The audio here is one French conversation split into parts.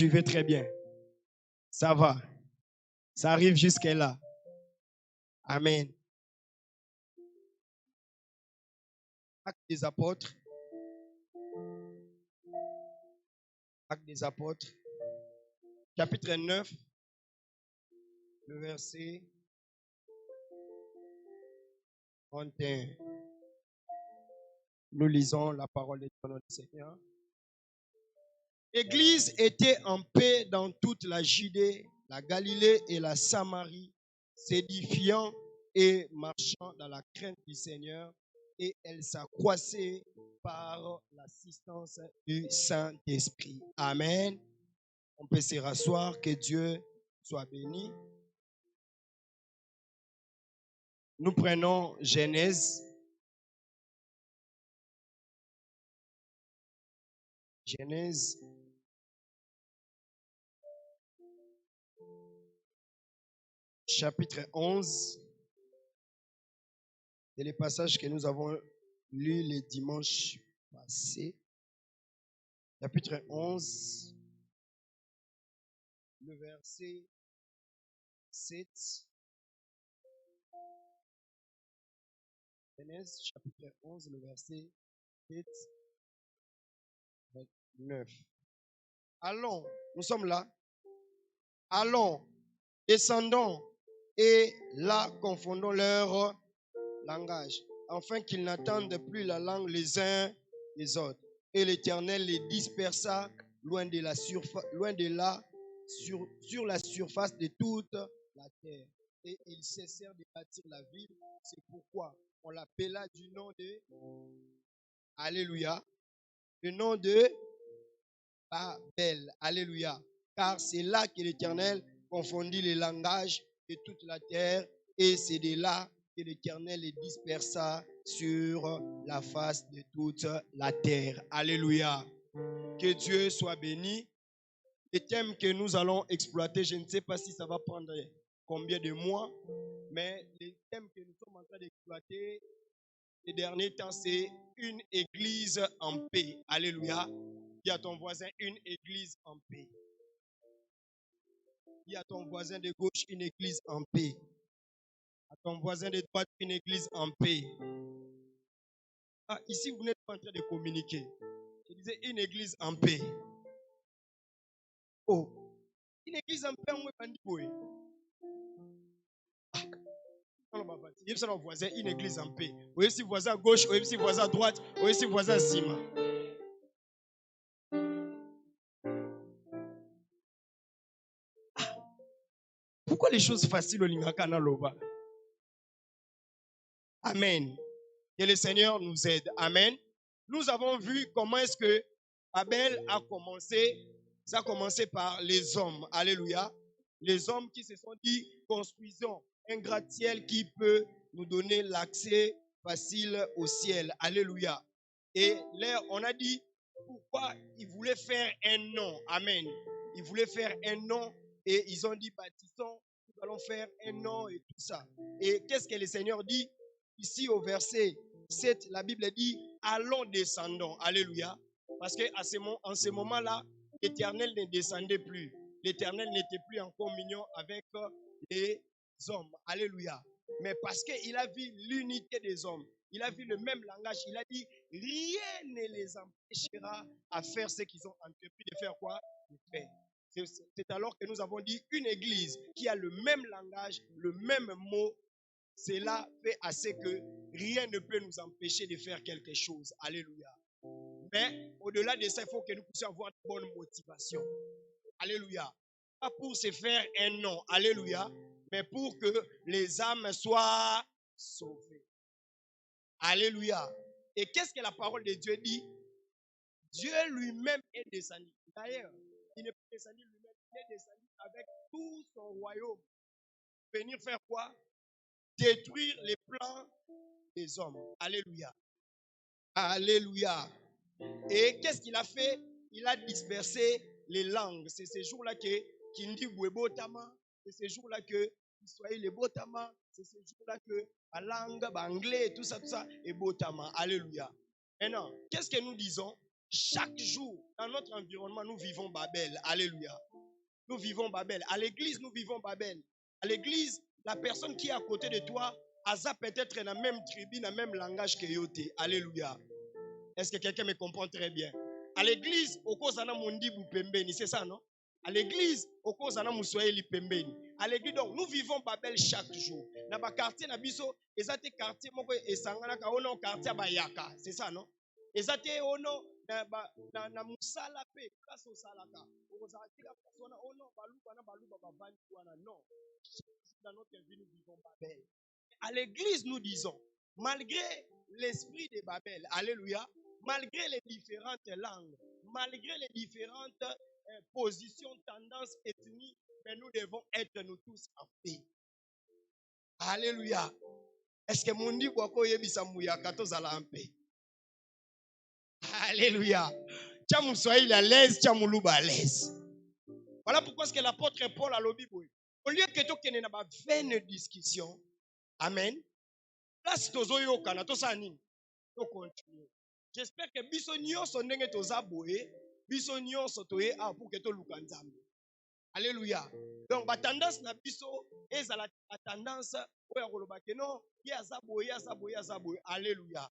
Je vais très bien. Ça va. Ça arrive jusqu'à là. Amen. Actes des apôtres. Actes des apôtres. Chapitre 9. Le verset 31. Nous lisons la parole de notre Seigneur. L'Église était en paix dans toute la Judée, la Galilée et la Samarie, s'édifiant et marchant dans la crainte du Seigneur, et elle s'accroissait par l'assistance du Saint-Esprit. Amen. On peut se rasseoir, que Dieu soit béni. Nous prenons Genèse. Genèse. Chapitre 11. C'est le passage que nous avons lu le dimanche passé. Chapitre 11, le verset 7. Genèse, chapitre 11, le verset 7, 9. Allons, nous sommes là. Allons, descendons et là confondons leur langage, afin qu'ils n'entendent plus la langue les uns des autres. Et l'Éternel les dispersa loin de la sur la surface de toute la terre. Et ils cessèrent de bâtir la ville. C'est pourquoi on l'appela du nom de Alléluia, le nom de Babel. Alléluia. Car c'est là que l'Éternel confondit les langages de toute la terre, et c'est de là que l'Éternel les dispersa sur la face de toute la terre. Alléluia. Que Dieu soit béni. Les thèmes que nous allons exploiter, je ne sais pas si ça va prendre combien de mois, mais les thèmes que nous sommes en train d'exploiter ces derniers temps, c'est une église en paix. Alléluia. Dis à ton voisin, une église en paix. Dis à ton voisin de gauche, une église en paix. À ton voisin de droite, une église en paix. Ah, ici, vous n'êtes pas en train de communiquer. Je disais une église en paix. Oh, une église en paix, on va pas dire. Il y a voisin, une église en paix. Ou si voisin à gauche, ou si voisin à droite, ou si voisin à cima. Pourquoi les choses faciles au Lingakana Loba? Amen. Que le Seigneur nous aide. Amen. Nous avons vu comment est-ce que Abel a commencé. Ça a commencé par les hommes. Alléluia. Les hommes qui se sont dit, construisons un gratte-ciel qui peut nous donner l'accès facile au ciel. Alléluia. Et là, on a dit pourquoi ils voulaient faire un nom. Amen. Ils voulaient faire un nom et ils ont dit, bâtissons, nous allons faire un nom et tout ça. Et qu'est-ce que le Seigneur dit? Ici au verset 7, la Bible dit, allons descendons. Alléluia. Parce qu'en ce moment-là, l'Éternel ne descendait plus. L'Éternel n'était plus en communion avec les hommes. Alléluia. Mais parce qu'il a vu l'unité des hommes, il a vu le même langage, il a dit, rien ne les empêchera à faire ce qu'ils ont entrepris de faire quoi? De faire. C'est alors que nous avons dit une église qui a le même langage, le même mot. Cela fait assez que rien ne peut nous empêcher de faire quelque chose. Alléluia. Mais au-delà de ça, il faut que nous puissions avoir de bonnes motivations. Alléluia. Pas pour se faire un nom. Alléluia. Mais pour que les âmes soient sauvées. Alléluia. Et qu'est-ce que la parole de Dieu dit? Dieu lui-même est descendu. D'ailleurs, il n'est pas descendu lui-même, il est descendu avec tout son royaume. Venir faire quoi? Détruire les plans des hommes. Alléluia. Alléluia. Et qu'est-ce qu'il a fait? Il a dispersé les langues. C'est ces jours-là que Kindi Botama, c'est ces jours-là que Israël est Botama, c'est ces jours-là que la langue, anglais, tout ça, et Botama. Alléluia. Maintenant, qu'est-ce que nous disons? Chaque jour, dans notre environnement, nous vivons Babel. Alléluia. Nous vivons Babel. À l'église, nous vivons Babel. À l'église, la personne qui est à côté de toi, Asa peut-être dans la même tribu, dans le même langage que Yote. Alléluia. Est-ce que quelqu'un me comprend très bien? À l'église, au cause de Mondi Pembeni, c'est ça, non? À l'église, au cause de Moussoeli Pembeni. À l'église, donc, nous vivons Babel chaque jour. Dans le quartier, Nabiso, ezate quartier, moko esangana ka ono quartier Bayaka, c'est ça, non? Ezate ono na musala pe, place au salaka. Ozatika persona ono baluba bavani wana, non. Dans notre vie, nous vivons Babel. À l'église, nous disons, malgré l'esprit de Babel, alléluia, malgré les différentes langues, malgré les différentes positions, tendances, ethnies, mais nous devons être nous tous en paix. Alléluia. Est-ce que mon dit quoi yebisa muyaka tozala en paix? Alléluia. Tchamu Swahili à l'aise, tchamu Luba à l'aise. Voilà pourquoi est-ce que l'apôtre Paul a lobby boy. Au lieu que tu aies une vaine discussion, amen. Là, si tu as un continue. J'espère que biso nyonso ndenge toza boye, biso nyonso toye a pour que to luka nzambe. Alléluia. Donc ba tendance na biso ezala tendance oya koloba ke non, ya za boye. Alléluia.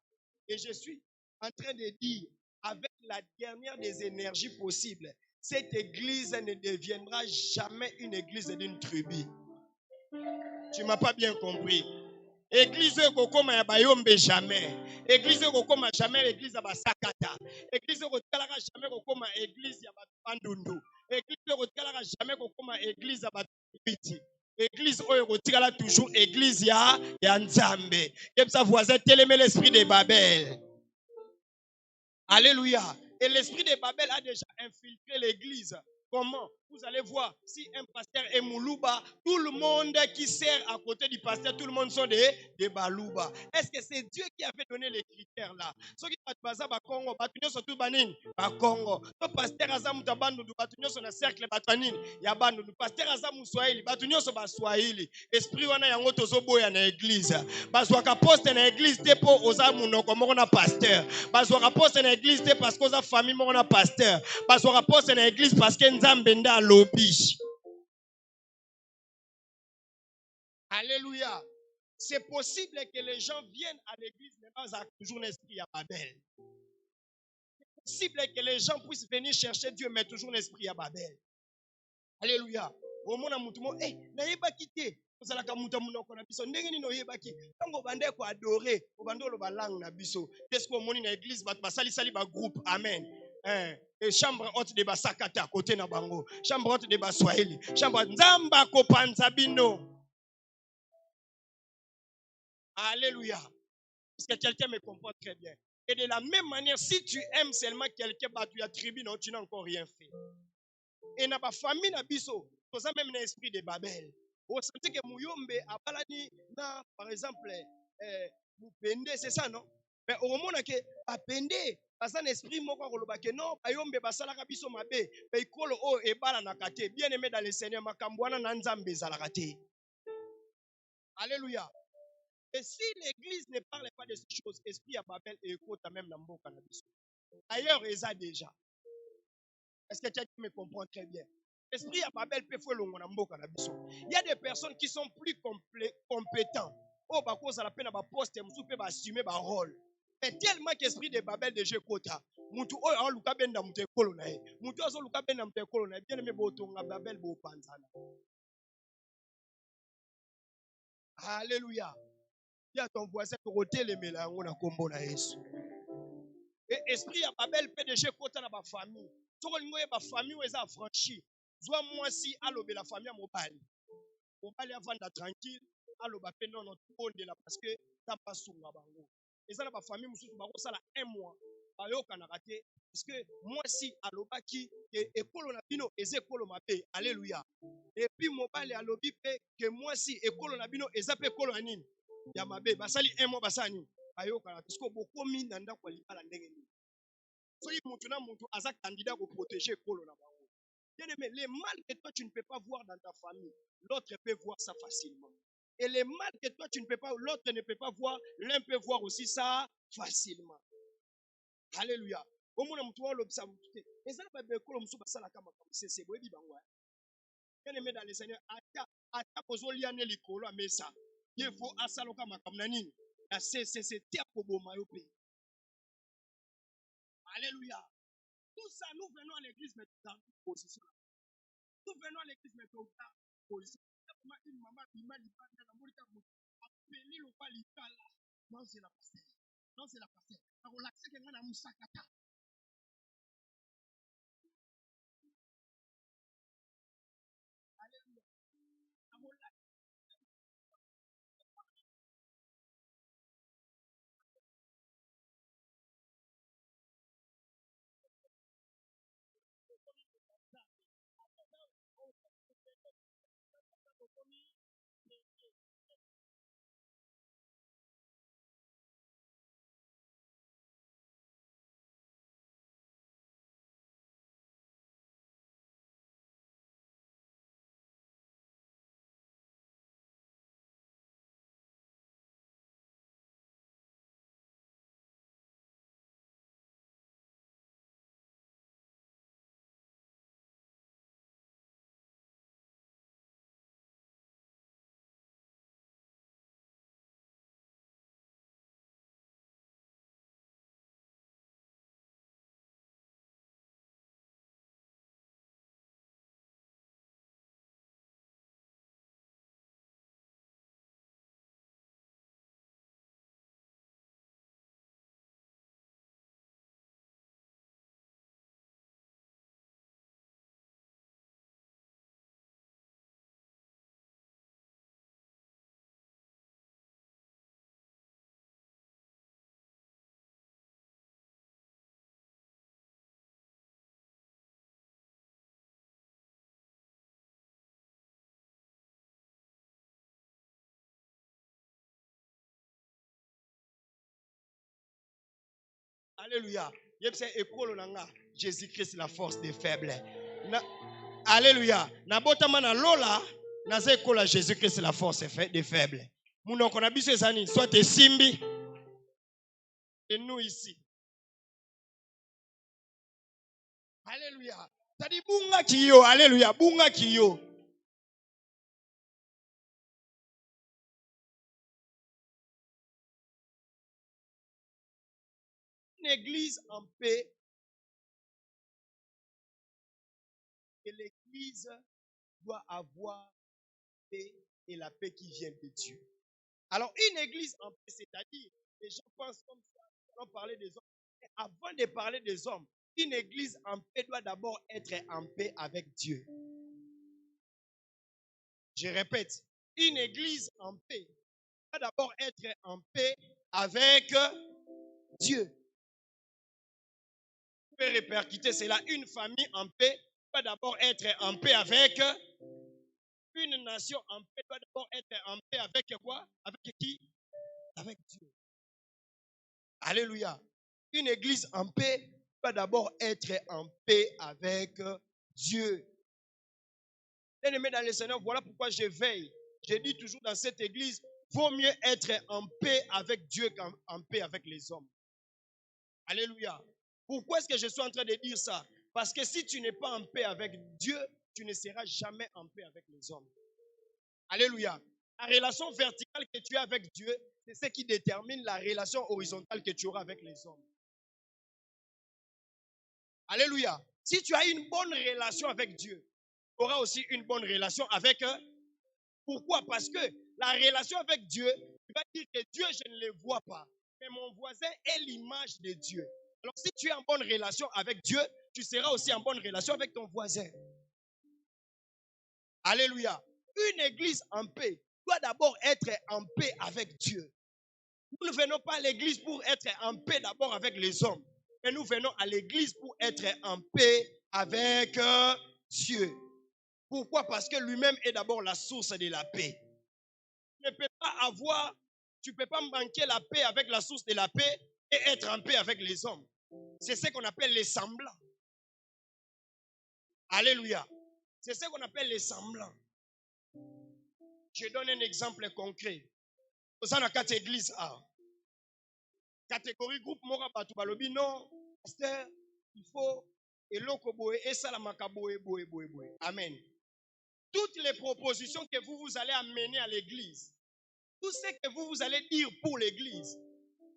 Et je suis en train de dire avec la dernière des énergies possibles, cette église ne deviendra jamais une église d'une tribu. Tu m'as pas bien compris. Église kokoma ya bayombe jamais. Église kokoma jamais l'église ya basakata. Église kotalaka jamais kokoma église ya bandundu. Église kotalaka jamais kokoma église ya batubiti. Église oyo kotikala toujours église ya Nzambe. Comme ça voisin télémé l'esprit de Babel. Alléluia. Et l'esprit de Babel a déjà infiltré l'église. Comment? Vous allez voir, si un pasteur est Moulouba, tout le monde qui sert à côté du pasteur, tout le monde sont des Balouba. Est-ce que c'est Dieu qui avait donné les critères là? Ceux qui passent à Congo, Batunyo sont tout banin, Congo. Le pasteur Azam Tabandu, Batunyo sont dans cercle Batanin, Yabandu, pasteur Azam Swahili, Batunyo sont Swahili. Esprit wana yango tozobo ya na église. Bazwaka poste na église te po oza munoko moko na pasteur. Bazwaka poste na église te parce que oza famille moko na pasteur. Bazwaka poste na église parce que Nzambe nda lobi. Alléluia. C'est possible que les gens viennent à l'église mais pas toujours l'esprit à Babel. C'est possible que les gens puissent venir chercher Dieu mais toujours l'esprit à Babel. Alléluia. Au monde à mutumo, naïba quitté. Vous allez comme mutamuna qu'on a biso. Ndenge ni noyeba ki. Tango bande ko adorer. Au bando lo balang na biso. Qu'est-ce qu'on moni na église bat basali sali ba groupe. Amen. Et chambre haute de basakata côté na bango. Chambre haute de baswahili. Chambre nzamba ko panzabino. Alléluia. Est-ce que quelqu'un me comprend très bien? Et de la même manière, si tu aimes seulement quelqu'un, bah, tu attribues, non, tu n'as encore rien fait. Et dans la famille, tu as même l'esprit de Babel. Vous sentez que Mouyombe a balani, par exemple, Moupende, c'est ça, non? Mais au moment où Apende, parce un esprit moko kolobake non, Bayombe basalaka biso mabe, Beikolo o ebala nakate, bien aimé dans le Seigneur, makambwana na nzambe zalakate. Alléluia. Et si l'église ne parle pas de ces choses, esprit à Babel et écoute même dans mon cannabis. Ailleurs, ils ont déjà. Est-ce que quelqu'un me comprend très bien? Esprit à Babel peut faire le cannabis. Il y a des personnes qui sont plus compétents. Oh, bah, cause à la peine à poste, ils peuvent assumer leur rôle. Mais tellement qu'esprit de Babel de Jekota, Moutou, oh, en Luka Benda Mouté Kolonai, Moutou, en Luka Benda Mouté Kolonai, bien aimé Botonga Babel Bo Panzana. Alléluia. Il y a ton voisin pour ôter les mélanges, on a combo na Yesu. Et esprit à Babel PDG côté na ba famille. Tout le monde ba famille où ils ont franchi. Soit moi si allo la famille mobile. Mobile avant d'être tranquille, allo ba non non tout de là parce que ça passe sur la bango. Et ça ba famille mususu ba ko sala 1 mois. Ba yo kana raté parce que moi si allo ba ki école na bino ezekolo mabe. Alléluia. Et puis mobile allo bi pe que moi si école na bino ezape école anine. Ya mabe basali 1 mois basani. Ayokana parce que beaucoup mis dans ndako libala ndenge ni. Soki mutu na mutu aza candidat pour protéger kolo na bango. Bien aimé, les mal que toi tu ne peux pas voir dans ta famille, l'autre peut voir ça facilement. Et les mal que toi tu ne peux pas, l'autre ne peut pas voir, l'un peut voir aussi ça facilement. Alléluia. omona mutu wa lobisa mutu te ezala ba bekolo musu basala kama sese boyebi bango bien aimé dans le Seigneur ata kozolia ne likolo amesa il faut asaloka makambo na nini na sese tia koboma yo pe. Alléluia. Tout ça, nous venons à l'église maintenant dans une position. Nous venons à l'église maintenant dans une position. Une maman qui m'a dit, appelé le pas l'Itala. Non, c'est la pasteur. Non, c'est la pasteur. Alors, l'accès que moi, je suis Alléluia. Alléluia. Jésus-Christ, la force des faibles. Alléluia. Nabotama na lola, naza ekola Jésus-Christ, la force des faibles. Munoko na biso ezani, soit esimbi, et nous ici. Alléluia. Tadi bunga kiyo, alléluia, bunga kiyo. Une église en paix, et l'église doit avoir paix et la paix qui vient de Dieu. Alors, une église en paix, c'est-à-dire, les gens pensent comme ça, on va parler des hommes. Mais avant de parler des hommes, une église en paix doit d'abord être en paix avec Dieu. Je répète, une église en paix doit d'abord être en paix avec Dieu. Vous pouvez répercuter cela. Une famille en paix doit d'abord être en paix avec une nation en paix doit d'abord être en paix avec quoi? Avec qui? Avec Dieu. Alléluia. Une église en paix doit d'abord être en paix avec Dieu. Bien-aimés dans le Seigneur, voilà pourquoi je veille. Je dis toujours dans cette église, vaut mieux être en paix avec Dieu qu'en paix avec les hommes. Alléluia. Pourquoi est-ce que je suis en train de dire ça? Parce que si tu n'es pas en paix avec Dieu, tu ne seras jamais en paix avec les hommes. Alléluia. La relation verticale que tu as avec Dieu, c'est ce qui détermine la relation horizontale que tu auras avec les hommes. Alléluia. Si tu as une bonne relation avec Dieu, tu auras aussi une bonne relation avec eux. Pourquoi? Parce que la relation avec Dieu, tu vas dire que Dieu, je ne le vois pas. Mais mon voisin est l'image de Dieu. Alors si tu es en bonne relation avec Dieu, tu seras aussi en bonne relation avec ton voisin. Alléluia. Une église en paix doit d'abord être en paix avec Dieu. Nous ne venons pas à l'église pour être en paix d'abord avec les hommes. Mais nous venons à l'église pour être en paix avec Dieu. Pourquoi? Parce que lui-même est d'abord la source de la paix. Tu ne peux pas manquer la paix avec la source de la paix et être en paix avec les hommes. C'est ce qu'on appelle les semblants. Alléluia. C'est ce qu'on appelle les semblants. Je donne un exemple concret. Vous avez 4 églises. Catégorie groupe Mora Batu Balobi, non, pasteur, il faut et ça la makaboé. Amen. Toutes les propositions que vous allez amener à l'église, tout ce que vous allez dire pour l'église,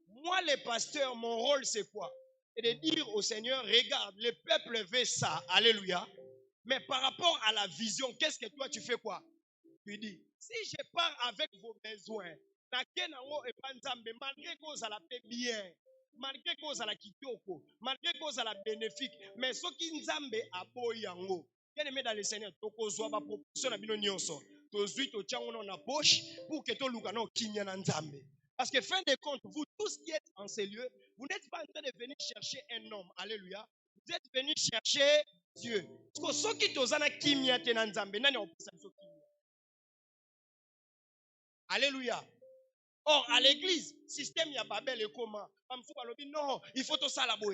moi, les pasteurs, mon rôle, c'est quoi? C'est de dire au Seigneur, regarde, le peuple veut ça. Alléluia. Mais par rapport à la vision, qu'est-ce que toi, tu fais quoi? Tu dis, si je pars avec vos besoins, malgré que vous allez bien, malgré que vous allez kitoko, malgré que vous allez bénéfique, mais ce qui nzambe aboyango. Bien aimé dans le Seigneur, tokozwa ba proposition na bino nyonso. Tozui to tiango na poche pour que to lukano kinya na nzambe. Parce que fin de compte, vous tous qui êtes en ces lieux, vous n'êtes pas en train de venir chercher un homme. Alléluia. Vous êtes venus chercher Dieu. Parce que ceux qui tozana kimia te na nzambe, nani opesa biso kimia. Alléluia. Or, à l'église, système y a Babel et comment? Non, il faut tout ça là-bas.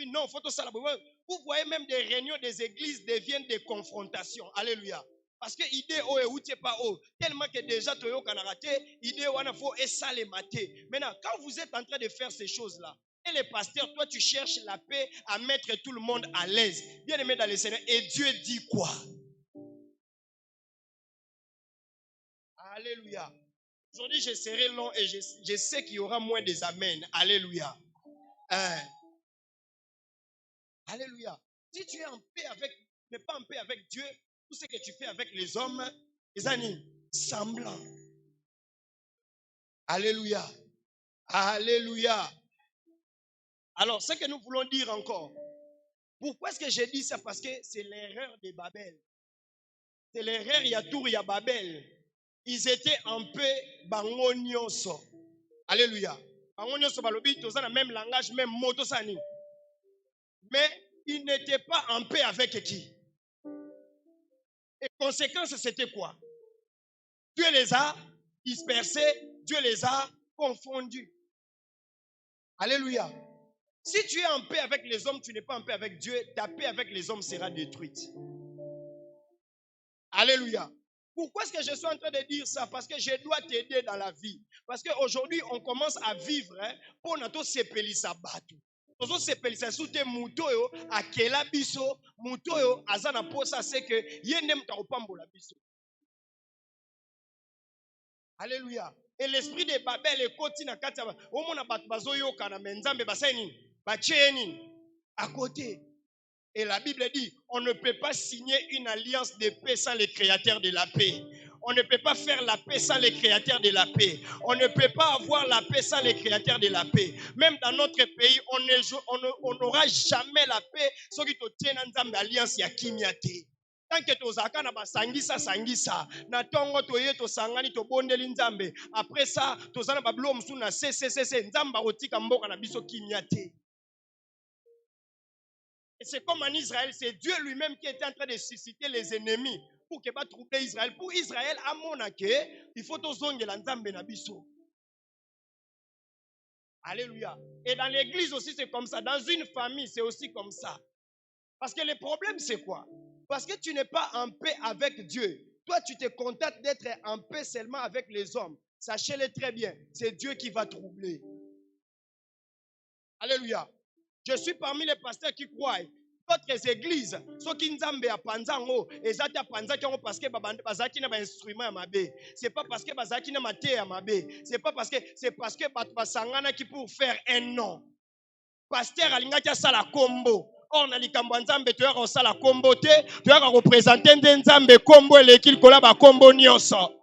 Non, il faut tout ça là-bas. Vous voyez même des réunions des églises deviennent des confrontations. Alléluia. Parce que l'idée ou pas tellement que déjà tu as raté, l'idée il faut ça les mater. Maintenant, quand vous êtes en train de faire ces choses-là, et les pasteurs, toi tu cherches la paix à mettre tout le monde à l'aise. Bien aimé dans le Seigneur. Et Dieu dit quoi? Alléluia. Aujourd'hui, je serai long et je sais qu'il y aura moins des amens. Alléluia. Alléluia. Si tu es en paix avec, mais pas en paix avec Dieu, tout ce que tu fais avec les hommes, les amis, semblants. Alléluia. Alléluia. Alors, ce que nous voulons dire encore, pourquoi est-ce que j'ai dit ça? Parce que c'est l'erreur de Babel. C'est l'erreur, il y a Tour, il y a Babel. Ils étaient en paix, bango nyonso. Alléluia. Bango nyonso balobi, tous dans le même langage, même mot, tout ça ni. Mais ils n'étaient pas en paix avec qui? Et conséquence, c'était quoi? Dieu les a dispersés, Dieu les a confondus. Alléluia. Si tu es en paix avec les hommes, tu n'es pas en paix avec Dieu, ta paix avec les hommes sera détruite. Alléluia. Pourquoi est-ce que je suis en train de dire ça? Parce que je dois t'aider dans la vie. Parce qu'aujourd'hui, on commence à vivre pour notre sepelisa batu. Tozo sepelisa soute mutoyo akela biso, mutoyo azana posa c'est que yenem ta opambola biso. Alléluia. Et l'esprit de Babel est côté na kati ba. Omona batu bazoyoka na menzambe baseni, bacheni à côté. Et la Bible dit, on ne peut pas signer une alliance de paix sans le créateur de la paix. On ne peut pas faire la paix sans le créateur de la paix. On ne peut pas avoir la paix sans le créateur de la paix. Même dans notre pays, on n'aura jamais la paix sans que tu tiennes une alliance ya kimiate. Tant que tu zaka na basangisa sangisa na tongo toye to sangani to bondeli nzambe. Après ça, to zana bablo msu na cc nzamba otika mboka na biso kimiate. Et c'est comme en Israël, c'est Dieu lui-même qui était en train de susciter les ennemis pour que va troubler Israël. Pour Israël, à mon accueil, il faut que l'Anzambe na biso. Alléluia. Et dans l'église aussi, c'est comme ça. Dans une famille, c'est aussi comme ça. Parce que le problème, c'est quoi? Parce que tu n'es pas en paix avec Dieu. Toi, tu te contentes d'être en paix seulement avec les hommes. Sachez-le très bien, c'est Dieu qui va troubler. Alléluia. Je suis parmi les pasteurs qui croient. D'autres églises, ceux qui nzambe a panzango, ezati a panzango parce que bazaki na ba instrument ya mabe. C'est pas parce que bazaki na mate ya mabe. C'est parce que basangana qui pour faire un nom. Pasteur alingaki asala kombo. Or na likambo nzambe to yaka osala kombo te, to yaka représenter nzambe kombo eleki kola ba kombo nyonso.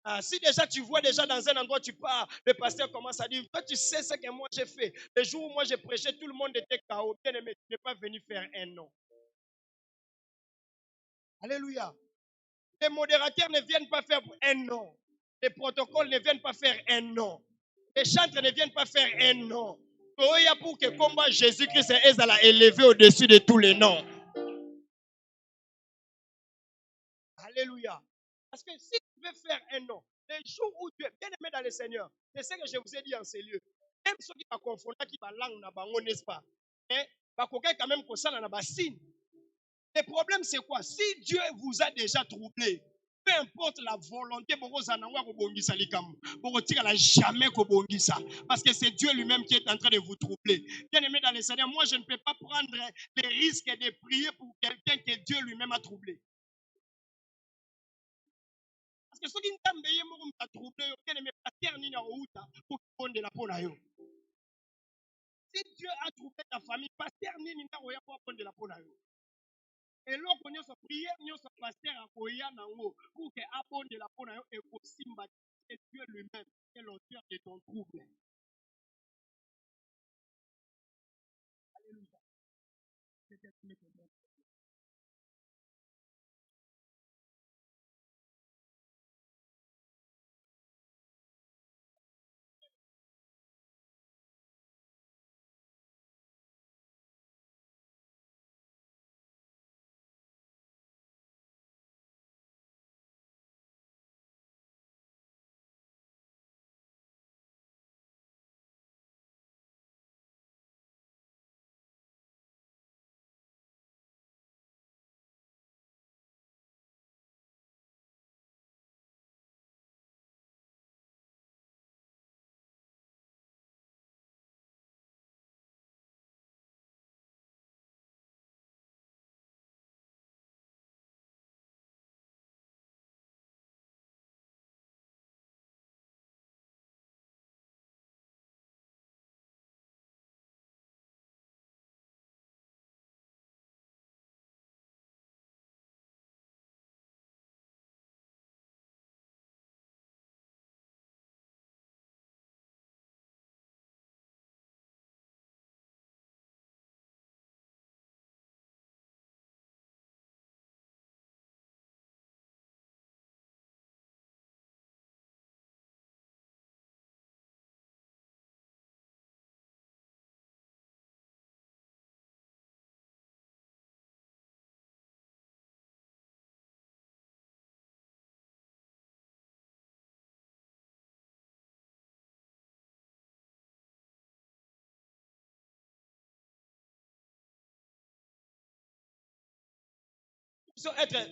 Ah, si déjà tu vois déjà dans un endroit tu pars, le pasteur commence à dire, toi tu sais ce que moi j'ai fait. Le jour où moi j'ai prêché, tout le monde était KO. Bien aimé, tu n'es pas venu faire un nom. Alléluia. Les modérateurs ne viennent pas faire un nom. Les protocoles ne viennent pas faire un nom. Les chantres ne viennent pas faire un nom. Il y a pour que combat Jésus-Christ est élevé au-dessus de tous les noms. Alléluia. Parce que si tu veux faire un nom, les jours où tu es bien aimé dans le Seigneur, c'est ce que je vous ai dit en ces lieux. Même ceux qui vont confondre, qui vont langue, n'est-ce pas? Mais quand même qu'on s'en a signe. Le problème, c'est quoi? Si Dieu vous a déjà troublé, peu importe la volonté, jamais parce que c'est Dieu lui-même qui est en train de vous troubler. Bien aimé dans le Seigneur, moi je ne peux pas prendre les risques de prier pour quelqu'un que Dieu lui-même a troublé. Parce que ceux qui n'ont pas troublé, si Dieu a troublé ta famille, pasteur nini na oya pour prendre la peau. Et là, on a prière, on a pasteur à Koya Nango pour que abonde la peau et aussi c'est Dieu lui-même qui est l'auteur de ton trouble. Alléluia.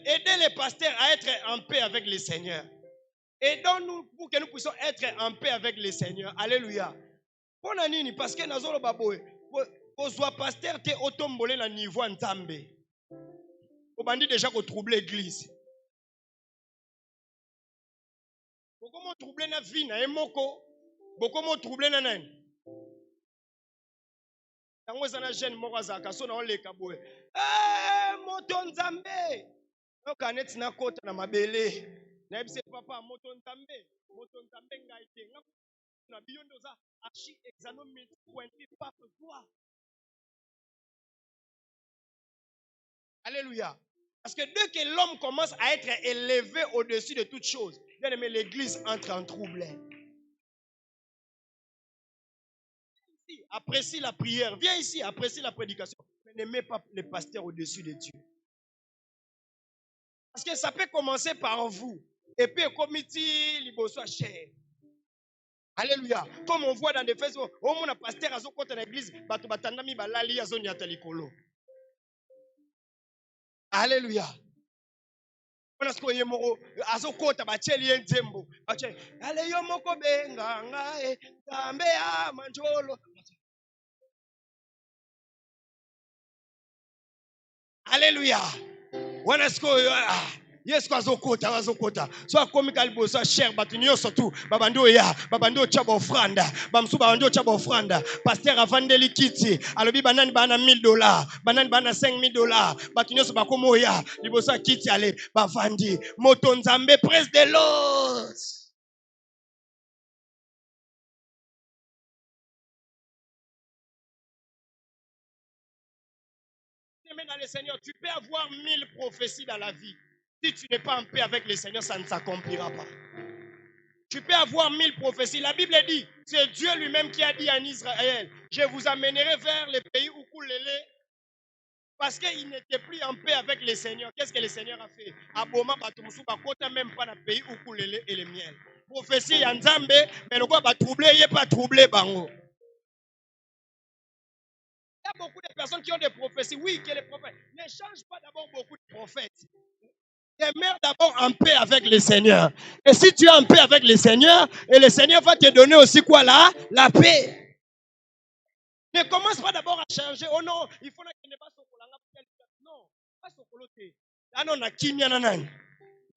Aider les pasteurs à être en paix avec le Seigneur. Aidons-nous pour que nous puissions être en paix avec le Seigneur. Alléluia. Parce que nous avons pasteur qui est autombolé dans le niveau en Zambé. On dit déjà qu'on trouble l'église. Comment troubler la vie na emoko? Comment troubler na nani? Tango zana jeune moko azaka so na oleka boye. Moto nzambe. Okanet na kota na mabele. Na ebise papa moto nzambe ngaite. Na biyondo za archi examen pointé pas toi. Alléluia. Parce que dès que l'homme commence à être élevé au-dessus de toutes choses, bien aimé, l'église entre en trouble. Apprécie la prière. Viens ici, apprécie la prédication. Mais ne mets pas les pasteurs au-dessus de Dieu. Parce que ça peut commencer par vous. Et puis, comme il dit, il soit cher. Alléluia. Comme on voit dans des Facebook, au moins, un pasteur a son côté dans l'église, alléluia. Azokota bacheli enzembo bacheli ale yo moko benga ngae tambe ya manjolo. Alléluia. Wana siko yes kwa azokota so akomi kalibosa cher batunyo surtout babando ya babando chaba ofranda bamsu babando chaba ofranda pasteur avandeli kiti alobi banani bana $1000 banani bana $5000 batunyo so bakomo ya libosa kiti ale bavandi moto nzambe presse de l'os. Dans le Seigneur, tu peux avoir 1000 prophéties dans la vie. Si tu n'es pas en paix avec le Seigneur, ça ne s'accomplira pas. Tu peux avoir 1000 prophéties. La Bible dit, c'est Dieu lui-même qui a dit en Israël, je vous amènerai vers les pays où coule le lait. Parce qu'il n'était plus en paix avec le Seigneur. Qu'est-ce que le Seigneur a fait? Aboma batumusu bakota même pas dans le pays où coule le lait et le miel. Prophétie en Zambé, mais le roi va troubler, il n'est pas troublé bango. Il y a beaucoup de personnes qui ont des prophéties. Oui, que les prophètes ne changent pas d'abord beaucoup de prophètes. Demeure d'abord en paix avec le Seigneur. Et si tu es en paix avec le Seigneur, et le Seigneur va te donner aussi quoi là? La paix. Ne commence pas d'abord à changer. Oh non, il faut que ne pas se non, pas se coloter. Ah non, na kimia nanani.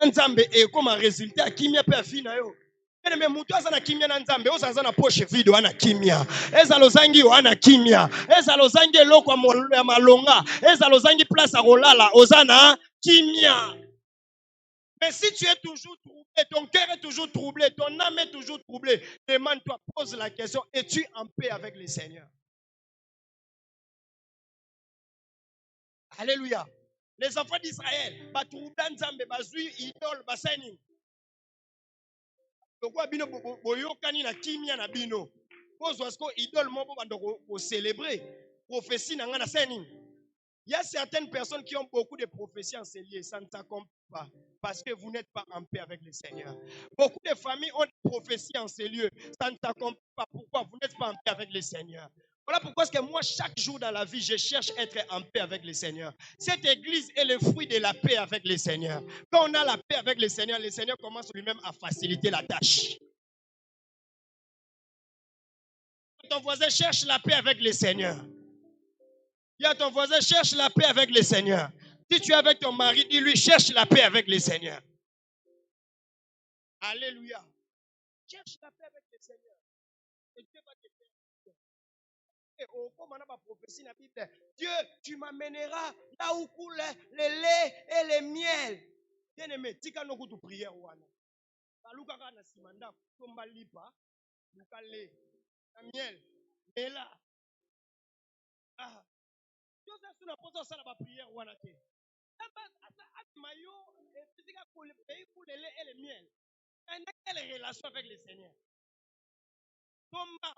Nzambe et comme un résultat kimia pe afina yo. Mais mutu aza na kimia na nzambe, oza na poche vide wana kimia. Eza lozangi wana kimia. Eza lozangi eloko ya malonga. Eza lozangi place à kolala, oza na kimia. Mais si tu es toujours troublé, ton cœur est toujours troublé, ton âme est toujours troublée, demande-toi, pose la question, es-tu en paix avec le Seigneur? Alléluia. Les enfants d'Israël, batroudan zambe bazui idole basani. Pourquoi bino boyokani na kimia na bino? Pose wasko idole mobo bando ko célébrer. Prophétie na ngana sani. Il y a certaines personnes qui ont beaucoup de prophéties en ces lieux. Ça ne t'accompagne pas parce que vous n'êtes pas en paix avec le Seigneur. Beaucoup de familles ont des prophéties en ces lieux. Ça ne t'accompagne pas. Pourquoi? Vous n'êtes pas en paix avec le Seigneur. Voilà pourquoi est-ce que moi, chaque jour dans la vie, je cherche à être en paix avec le Seigneur. Cette église est le fruit de la paix avec le Seigneur. Quand on a la paix avec le Seigneur commence lui-même à faciliter la tâche. Ton voisin cherche la paix avec le Seigneur. Dis à ton voisin, cherche la paix avec le Seigneur. Si tu es avec ton mari, dis-lui, cherche la paix avec le Seigneur. Alléluia. Cherche la paix avec le Seigneur. Et Dieu va te faire. Et comme on a ma prophétie dans la Bible, Dieu, tu m'amèneras là où coule le lait et le miel. Bien-aimé, tika no kutu prière wana. Baluka kana simanda tomba lipa, luka le, na miel, mela. Ah. Dieu ça sur la pose ça la prière wana te. Mayo, tika coule pays coule le lait et le miel. Quelle relation avec le Seigneur? Tomba,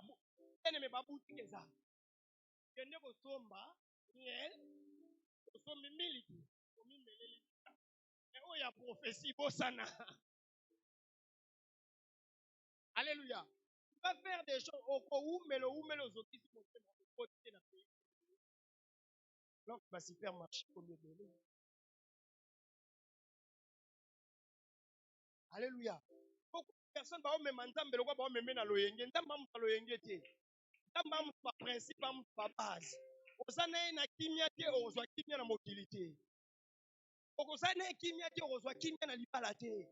bien-aimé babouti que ça. Je ne vous tomba, miel, vous sommes miliki, vous miliki. Et où il y a prophétie, Bosana. Alléluia. Tu vas faire des choses au où mais le aux autres qui sont côté de la pays. Donc, tu vas s'y faire marcher comme le bébé. Alléluia. Beaucoup de personnes vont me manzambe, le roi va me mener à l'oyenge. Ndamba mpa l'oyenge te. Ndamba mpa principe, mpa base. Osana na kimia te, ozwa kimia na motilité. Osana kimia te, ozwa kimia na libala te.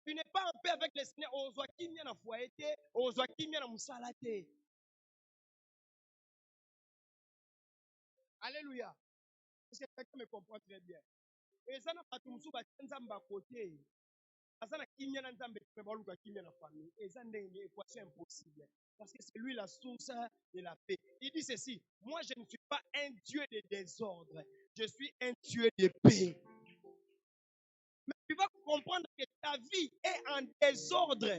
Tu n'es pas en paix avec le Seigneur, ozwa kimia na foyer te, ozwa kimia na musala te. Alléluia. Est-ce que quelqu'un me comprend très bien? Et ça n'a pas tout le monde à côté. Ça n'a kimia na nzambe, mais baluka kimia na famille. Et ça n'est une équation impossible. Parce que c'est lui la source de la paix. Il dit ceci, moi je ne suis pas un Dieu de désordre, je suis un Dieu de paix. Mais tu vas comprendre que ta vie est en désordre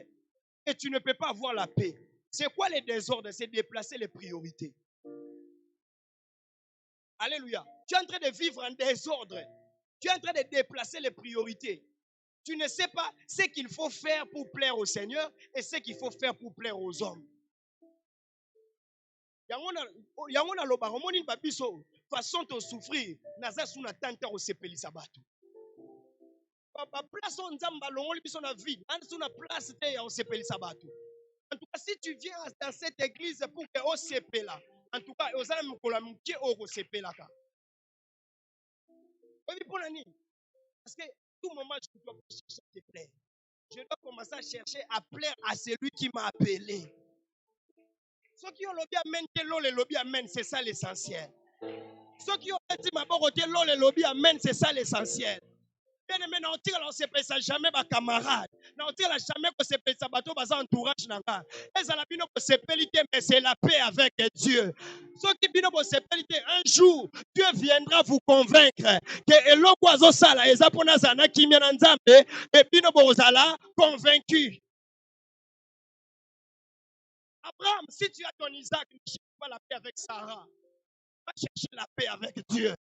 et tu ne peux pas avoir la paix. C'est quoi le désordre? C'est déplacer les priorités. Alléluia. Tu es en train de vivre en désordre. Tu es en train de déplacer les priorités. Tu ne sais pas ce qu'il faut faire pour plaire au Seigneur et ce qu'il faut faire pour plaire aux hommes. Yangona loba romoni babiso façon de souffrir naza suna tanta o sepelisa bato. Ba place on nzamba longoli biso na vie, an suna place te ya o sepelisa bato. En tout cas, si tu viens dans cette église pour que o sepela, en tout cas, ozala mkola mkie o sepelaka. Oui, pour la nuit. Parce que tout moment, je dois chercher à te plaire. Je dois commencer à chercher à plaire à celui qui m'a appelé. Ceux qui ont lobby amen, le lobby amen, c'est ça l'essentiel. Ceux qui ont dit ma boroté, le lobby amen, c'est ça l'essentiel. Bien aimé, on tire là, on se pèse jamais ma camarade. On tire là jamais que se pèse bateau, bas entourage nanga. Et ça la bino que se pélité, mais c'est la paix avec Dieu. Ceux qui bino que se pélité, un jour, Dieu viendra vous convaincre que l'oiseau sala, et zapona zana qui mien nzambe, et bino bozala convaincu. Abraham, si tu as ton Isaac, ne cherche pas la paix avec Sarah. Va chercher la paix avec Dieu.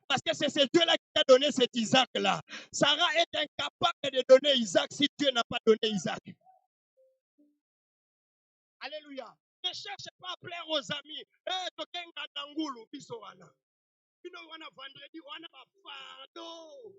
Parce que c'est ce Dieu-là qui t'a donné cet Isaac-là. Sarah est incapable de donner Isaac si Dieu n'a pas donné Isaac. Alléluia. Ne cherche pas à plaire aux amis. Vendredi, on a fardeau.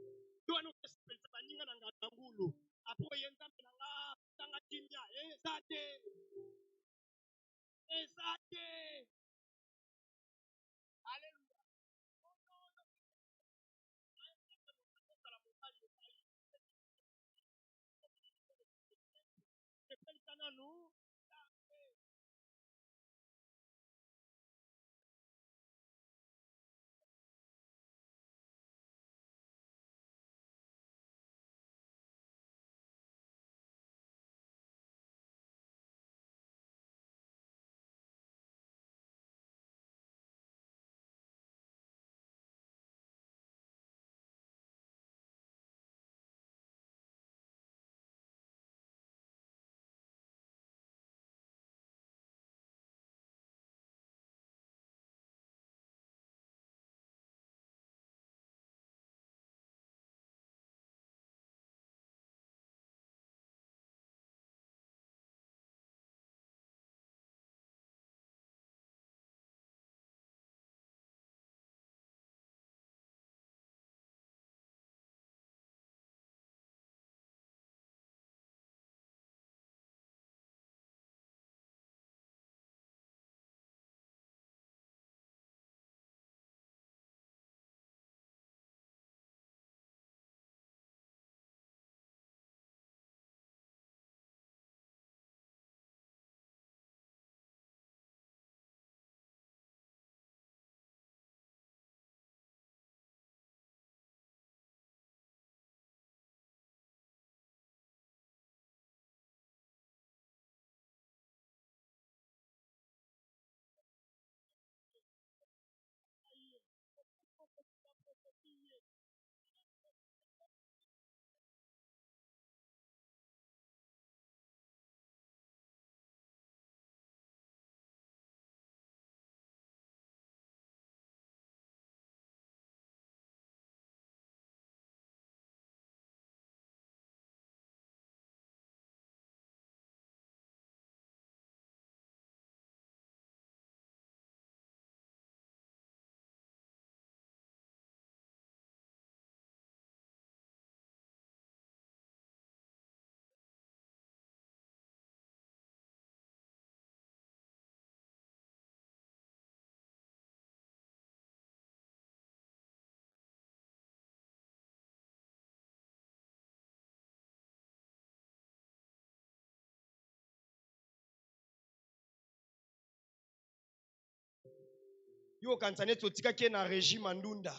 Yo kansane totika ke na régime ndunda.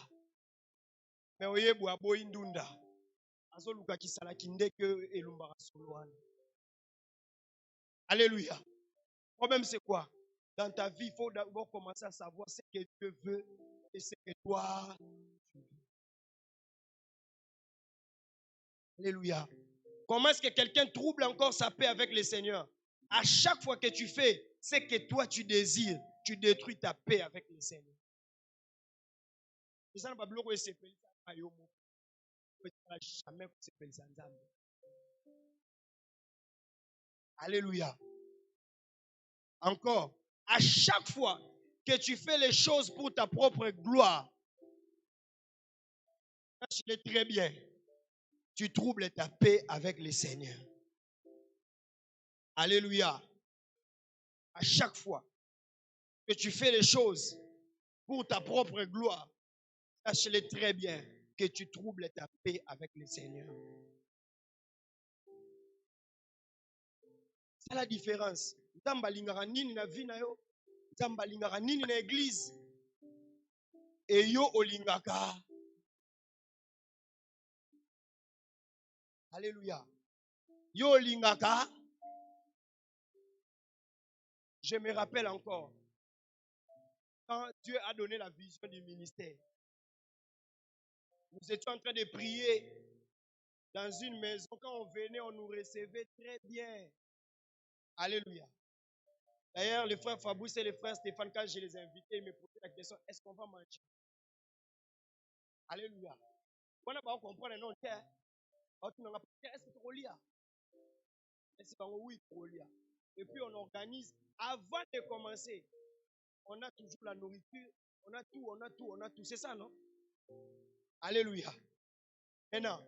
Mais oyebu aboyi ndunda. Azoluka kisala kindeke elumbaka soloana. Alléluia. Le problème c'est quoi? Dans ta vie, il faut d'abord commencer à savoir ce que Dieu veut et ce que toi tu veux. Alléluia. Comment est-ce que quelqu'un trouble encore sa paix avec le Seigneur? À chaque fois que tu fais ce que toi tu désires, tu détruis ta paix avec le Seigneur. Alléluia. Encore, à chaque fois que tu fais les choses pour ta propre gloire, sache-le très bien, tu troubles ta paix avec le Seigneur. Alléluia. À chaque fois que tu fais les choses pour ta propre gloire, sache-le très bien que tu troubles ta paix avec le Seigneur. C'est la différence. Nzambe alingaka nini na vie na yo? Nzambe alingaka nini na église? Et yo olingaka. Alléluia. Yo olingaka. Je me rappelle encore quand Dieu a donné la vision du ministère. Nous étions en train de prier dans une maison. Quand on venait, on nous recevait très bien. Alléluia. D'ailleurs, le frère Fabrice et le frère Stéphane, quand je les ai invités, ils me posaient la question, est-ce qu'on va manger? Alléluia. On n'a pas compris, non, est-ce que tu relis? Oui, et puis on organise. Avant de commencer, on a toujours la nourriture, on a tout. C'est ça, non? Alléluia. Maintenant,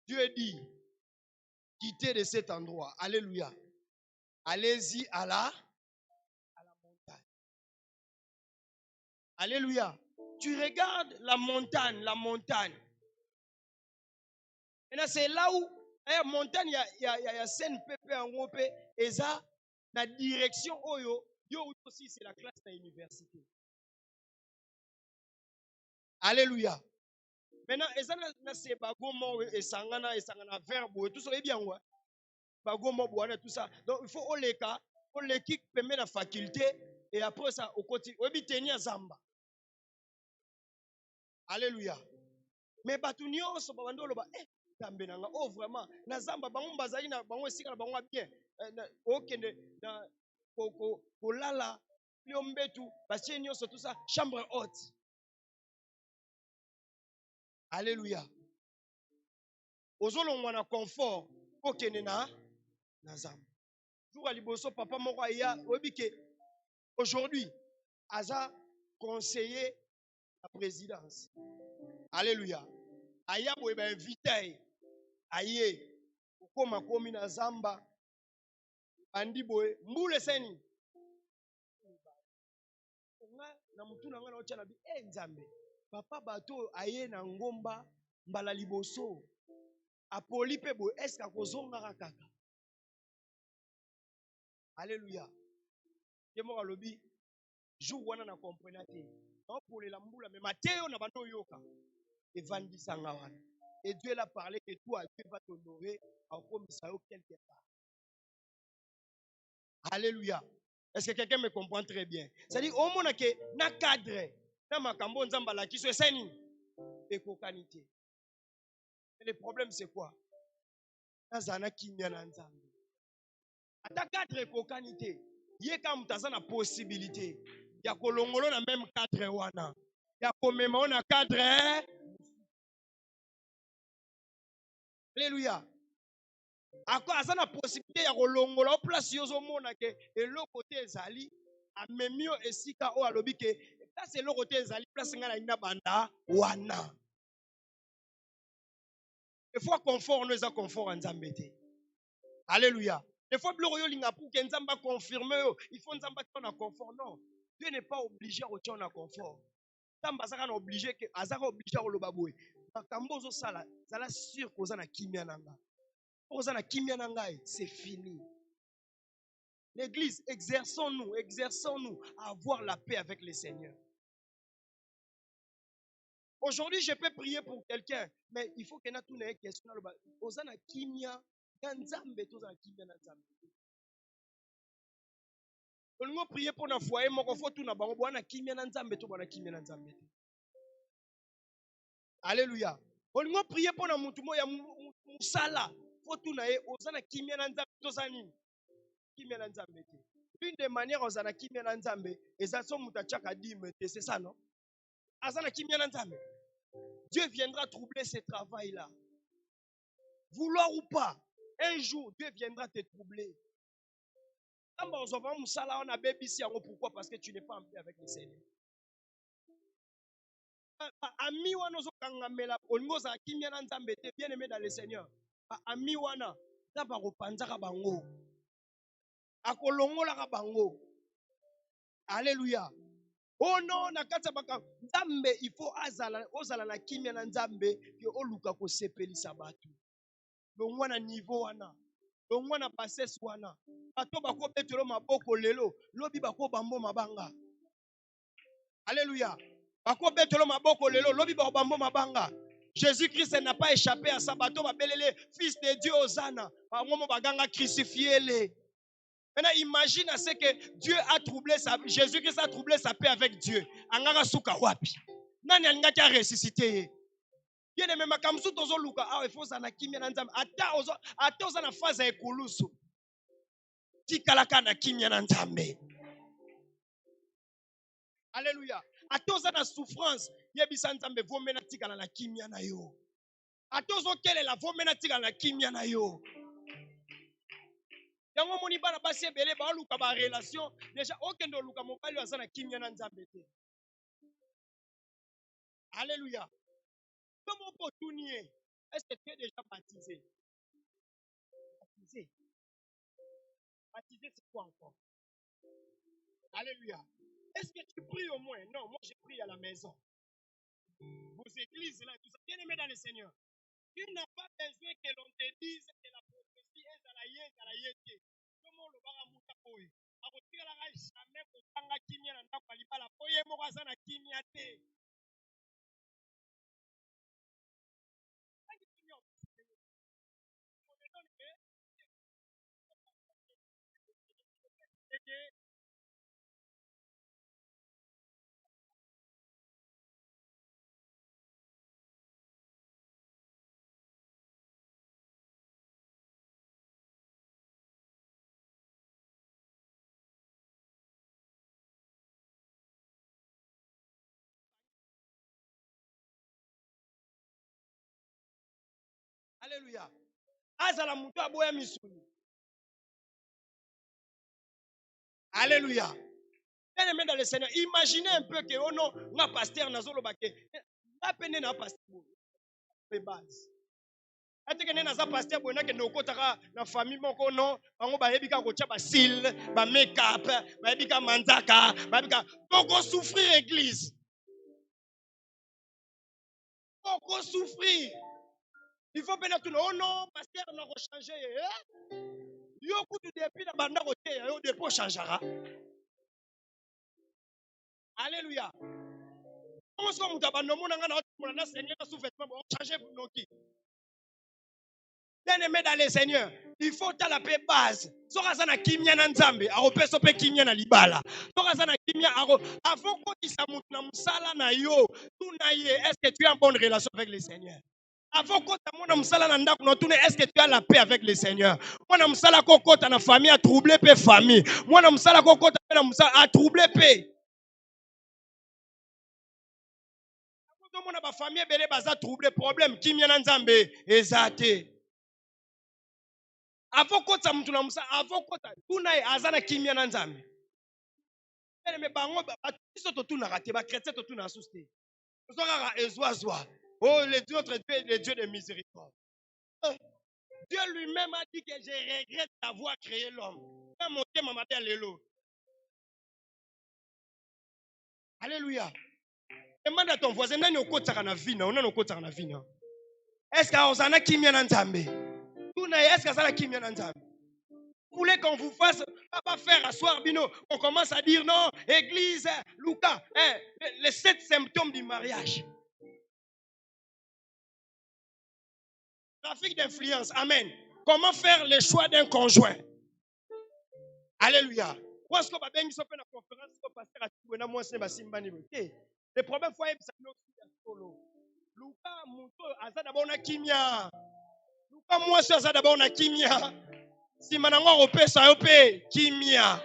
Dieu dit, quittez de cet endroit. Alléluia. Allez-y à la montagne. Alléluia. Tu regardes la montagne, la montagne. Maintenant, c'est là où, la montagne, il y a scène pépé en groupe, et ça, la direction, oyo, yo aussi, c'est la classe de l'université. Alléluia. Maintenant, et ça, c'est bagomo, et sangana, verbe, et tout ça, et bien, ouais. Bagomo, tout ça. Donc, il faut, on l'équipe permet la faculté, et après ça, au côté, on peut tenir Zamba. Alléluia. Mais batunio, so babando loba, Zambe nanga, oh vraiment, na Zamba, bango bazali na bango esika na bango bien. Okende na kolala, liombetu, batie nyonso tout ça, chambre haute. Alléluia. Ozolongwa na confort, okende na Zamba. Jour à liboso, papa moko aya, obike, aujourd'hui, Aza conseiller la présidence. Alléluia. Aya bo eba invité. Aye. Ukoma komi na Zamba. Andi boy. Mbule seni. Nga na mutu na nga na ocha na bi. Nzambe. Papa bato aye na ngomba. Mbala liboso. Apoli pe boy. Eska kozonga kaka. Alléluia. Yemo alobi. Jour wana na comprena te. Non pour les lambula. Mais Mathéo na bando yoka. Evandisa nga wana. Et Dieu l'a parlé que toi, Dieu va t'honorer en commissaire quelque part. Alléluia. Est-ce que quelqu'un me comprend très bien? C'est-à-dire, au moins que na cadre, na makambo nzamba la kiso eseni ekokanité. Et le problème c'est quoi? Na zana kimia na nzambe. Ata cadre ekokanité. Ye ka mutaza na possibilité. Ya kolongolo na même cadre wana. Ya komema na cadre. Alléluia. Ako aza na possibilité ya kolongola o place yozo mona ke eloko te ezali amemio esika o alobi ke place eloko te ezali place nga na ina banda wana. Des fois confort no eza confort nzambe te. Alléluia. Des fois bloko yo linga pour que nzamba confirme yo, il faut nzamba te na confort non. Dieu n'est pas obligé à retirer na confort. Nzamba azaka na obligé que azaka obligé à loba boy. Makambo zo sala, zala sûr koza na kimia nanga. C'est fini. L'église, exerçons-nous à avoir la paix avec le Seigneur. Aujourd'hui, je peux prier pour quelqu'un, mais il faut qu'il y ait une question. Ozana kimia, ganzambe, tozana kimia na nzambe. On va prier pour un foyer, mais il faut tout na bango, boana kimia na nzambe, to boana kimia na nzambe. Alléluia. On va prier pour un mutumo ya musala, faut tout na e, ozana kimia na nzambe, tozani kimia na nzambe. Une des manières ozana kimia na nzambe, ezaso mutachaka dime, c'est ça non? Azana kimia na nzambe. Dieu viendra troubler ce travail-là. Vouloir ou pas, un jour, Dieu viendra te troubler. Pourquoi? Parce que tu n'es pas en paix avec le Seigneur. Bien aimé dans le Seigneur. Ami wana, alléluia. Oh non, nakata baka nzambe il faut ozala na kimia na nzambe ke oluka ko sepelisa batu. Longwa na niveau wana. Longwa na bassesse wana. Bato bako betelo maboko lelo, lobi bako bambo mabanga. Alléluia. Bako betelo maboko lelo, lobi bako bambo mabanga. Jésus-Christ n'a pas échappé à ça. Bato babelele fils de Dieu Hosanna. Bangomo baganga crucifié le. Maintenant, imagine à ce que Dieu a troublé Jésus-Christ a troublé sa paix avec Dieu. Angara suka wapi. Nani alingaki a ressuscité. Bien aimé makamsu tozo luka ah il faut sana kimia na nzambe. Ata oza na phase ekulusu. Tikalaka na kimia na nzambe. Alléluia. Ata oza na souffrance, yebisa nzambe vomena tikala na kimia na yo. Ata ozo kelela vomena tikala na kimia na yo. Yango moni bana basi ebele ba luka ba relation déjà okendo luka mobali azana kimia na nzambe te. Alléluia. Comment pour tunie Est-ce que tu es déjà baptisé? Baptisé. Baptisé, c'est quoi encore? Alléluia. Est-ce que tu pries au moins? Non, moi je prie à la maison. Vos églises là, tout ça. Bien aimé dans le Seigneur. Tu n'as pas besoin que l'on te dise que la prophétie est à la yé. Comment le baramuta koe? Akotikala jamais kotanga kimia na ndako alibala. Oye moko aza na kimia te. Alléluia. Azala mutu aboya misuni. Alléluia. Bien aimé dans le Seigneur, imaginez un peu que oh non, nga pasteur nazolo bake. Na pene na pasteur. Les bases. Ate que naza pasteur bona que ndokotaka na famille moko non, bango ba yebika ko tia ba sil, ba make up, ba yebika manzaka, ba yebika poko souffrir église. Poko souffrir. Il faut bien tout oh non, pasteur n'a pas changé. Yo kutu depuis na banda ko te yo depo changera. Alléluia. Comment est-ce que vous avez nommé dans Seigneur sous-vêtement pour changer nos qui? Bien aimé dans le Seigneur, il faut à la paix base. Sorazana kimia na nzambe, arope sope kimia na libala. Sorazana kimia avant qu'on dise à mon musala na yo, tout naïe, est-ce que tu as une bonne relation avec le Seigneur? Avant qu'on t'amène musala na ndaku na tourne, est-ce que tu as la paix avec le Seigneur? Moi na musala koko ta na famille a troublé paix famille. Moi na musala koko ta na musala a troublé paix. Ma famille belé baza troublé problème kimia na nzambe ezate. Avant kota mtu na musa avant kota tuna azana kimia na nzambe. Mais bango biso to tuna raté ba chrétien to tuna asuste. Ozokaka ezwazwa. Oh le Dieu notre Dieu le Dieu de miséricorde. Dieu lui-même a dit que je regrette d'avoir créé l'homme. Quand mon thème m'a dit lelo. Alléluia. Demande à ton voisin nani okotaka na vie na ona okotaka na vie na. Est-ce que ozana kimia na nzambe? Est-ce que ça la kimia na nzambe? Vous voulez qu'on vous fasse pas faire asseoir bino? On commence à dire non, église, Lucas, les 7 symptômes du mariage. Trafic d'influence, amen. Comment faire le choix d'un conjoint? Alléluia. Où est-ce qu'on va bien faire une conférence au pasteur à moi c'est basimbani. Le problème faut être solo. Lucas muto aza d'abord na kimia. Lucas moi c'est aza d'abord na kimia. Si manango opesa yo pe kimia.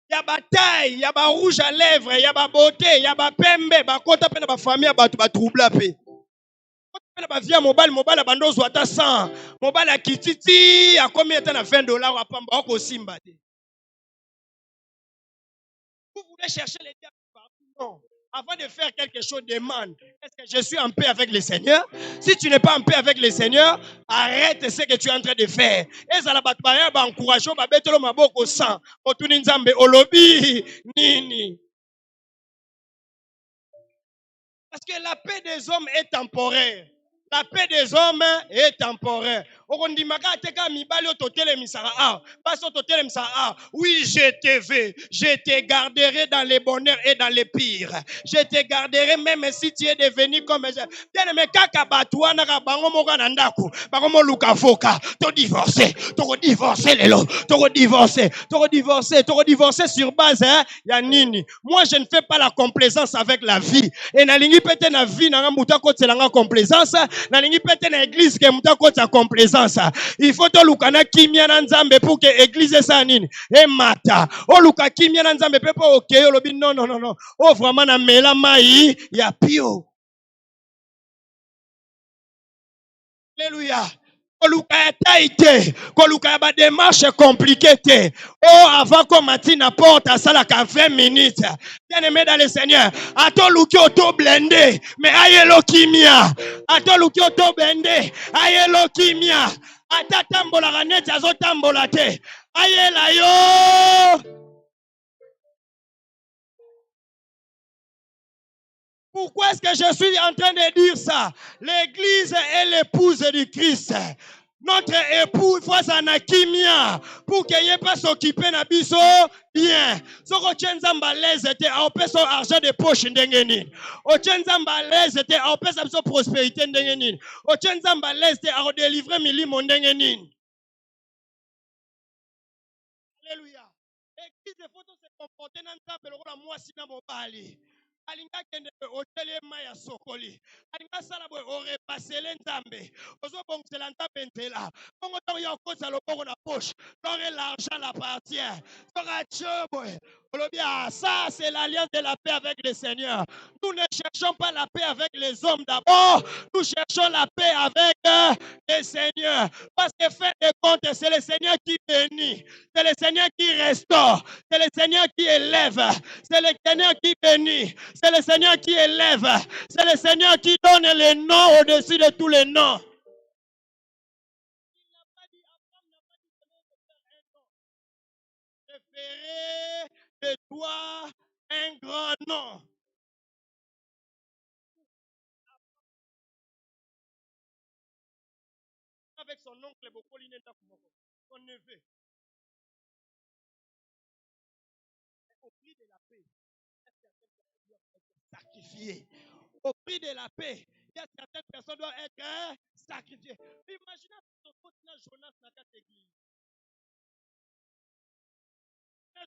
Il y a bataille, il y a ba rouge à lèvres, il y a ba beauté, il y a ba pembe, ba kota pe na ba famille ba trouble pe. Kota pe na ba via mobile bando zwata 100. Mobile a kititi, a combien de temps na $20 a pamba ko simba te. Vous voulez chercher les diables partout? Non. Avant de faire quelque chose, demande, est-ce que je suis en paix avec le Seigneur? Si tu n'es pas en paix avec le Seigneur, arrête ce que tu es en train de faire. Et ça va encourager, va mettre le maboko sang. Otuni nzambe olobi nini. Parce que la paix des hommes est temporaire. La paix des hommes est temporaire. Oui, je te veux. Je te garderai dans les bonheurs et dans les pires. Je te garderai même si tu es devenu comme... Bien aimé, kaka batuana ka bango moka na ndaku. Bango mo luka foka. To divorcer lelo. To divorcer sur base ya nini. Moi je ne fais pas la complaisance avec la vie. Et na lingi pete na vie na muta kotelanga complaisance. Na lingi pete na église ke muta kota complaisance. Il faut to lukana kimia na nzambe pour que église sa nini e mata. O luka kimia na nzambe pepo okay lobi non. Oh vraiment na mela mai ya pio. Alléluia. koluka ba démarche compliquée. Oh, avant qu'on mati n'importe à ça la 20 minutes. Bien aimé dans le Seigneur, ato luki auto blendé, mais ayelo kimia. Ato luki auto blendé, ayelo kimia. Ata tambola ranete azo tambola te. Ayela yo. Pourquoi est-ce que je suis en train de dire ça? L'église est l'épouse du Christ. Notre époux, il faut s'en kimia pour qu'il n'ait pas s'occuper de biso bien. Si on tient l'aise, on peut son argent de poche ndengeni. On tient l'aise, on peut sa prospérité ndengeni. On tient l'aise, on délivrer milimo ndengeni. Alléluia. L'église, il faut se comporter dans le temple, le moi si na mobali. Alinga kende hôtel ya sokoli alinga sala boy ore passer nzambe ozo bongela nzambe ntela bongo to ya koza loboko na poche donc l'argent l'appartient sera boy olobia ça c'est l'alliance de la paix avec le Seigneur. Nous ne cherchons pas la paix avec les hommes d'abord, nous cherchons la paix avec le Seigneur parce que fait des comptes c'est le Seigneur qui bénit, c'est le Seigneur qui restaure, c'est le Seigneur qui élève, c'est le Seigneur qui bénit, c'est le Seigneur qui élève, c'est le Seigneur qui donne les noms au-dessus de tous les noms. Il n'a pas dit, Abraham n'a pas dit que l'on peut faire un nom. Je ferai de toi un grand nom. Avec son oncle son neveu. Au prix de la paix, sacrifié. Au prix de la paix, il y a certaines personnes qui doivent être sacrifiées. Imaginez Jonas dans ta église.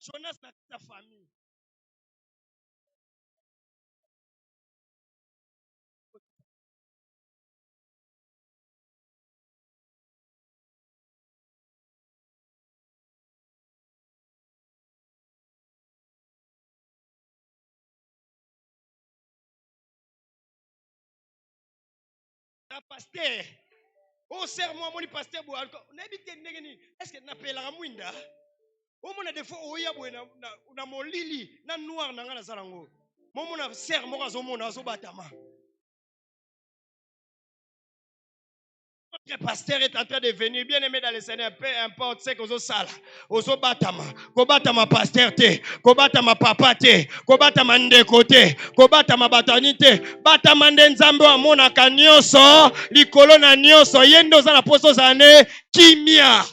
Jonas dans ta famille. Un pasteur. Oh, serre-moi, mon pasteur. Est-ce que tu n'appelles la mouinda? Oh, mon a des fois, oh, na mon lili, na noir, na ngala zarango. Mon a serre, mon azo, mon azo batama. Notre pasteur est en train de venir, bien aimé dans le Seigneur, peu importe ce que vous sala, ozo batama, kobatama pasteur te, kobatama papa te, kobatama ndeko te, kobatama batani te, batama nzambe wa mona kanyoso, likolo na nyoso, yendo za na poso zane kimia.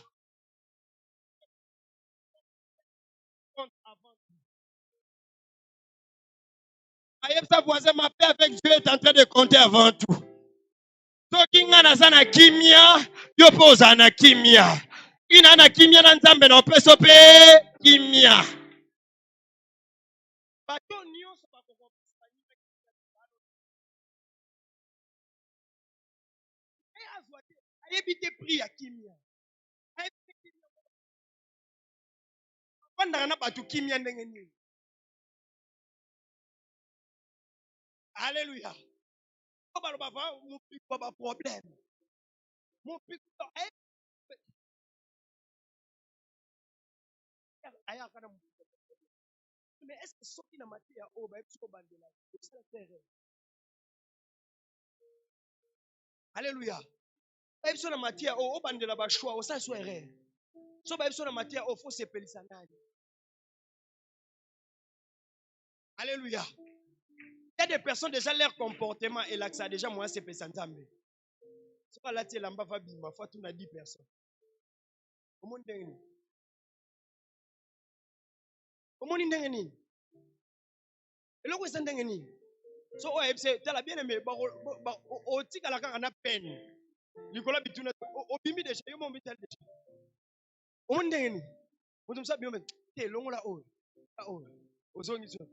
Ayeb sa voisin, ma paix avec Dieu est en train de compter avant tout. Soki nga naza na kimia, yo pe oza na kimia. Ina na kimia na nzambe na opeso pe kimia. Bato nyonso bakokopesa ayebi te prix ya kimia. Bandaka na bato kimia ndenge nini. Alléluia. Ko baloba va mopiko ba problème. Mopiko aya kana mopiko. Mais est-ce que soki na matière ya o ba epso bandela? Alléluia. Ba epso na matière o bandela ba choix, o sa so erreur. So ba epso na matière o faut se pelisa nani. Alléluia. Il y a des personnes déjà leur comportement et là que ça déjà moi c'est pesant nzambe. C'est pas là tu lamba va bima fois tu na 10 personnes. Comment ndenge ni? Comment ndenge ni? Eloko esa ndenge ni? So o ebse tala bien aimé ba o tika la kanga na peine. Likola bituna o bimi déjà yo mo bital déjà. Comment ndenge ni? Mutum sa biombe te longola o. O. Ozongi so.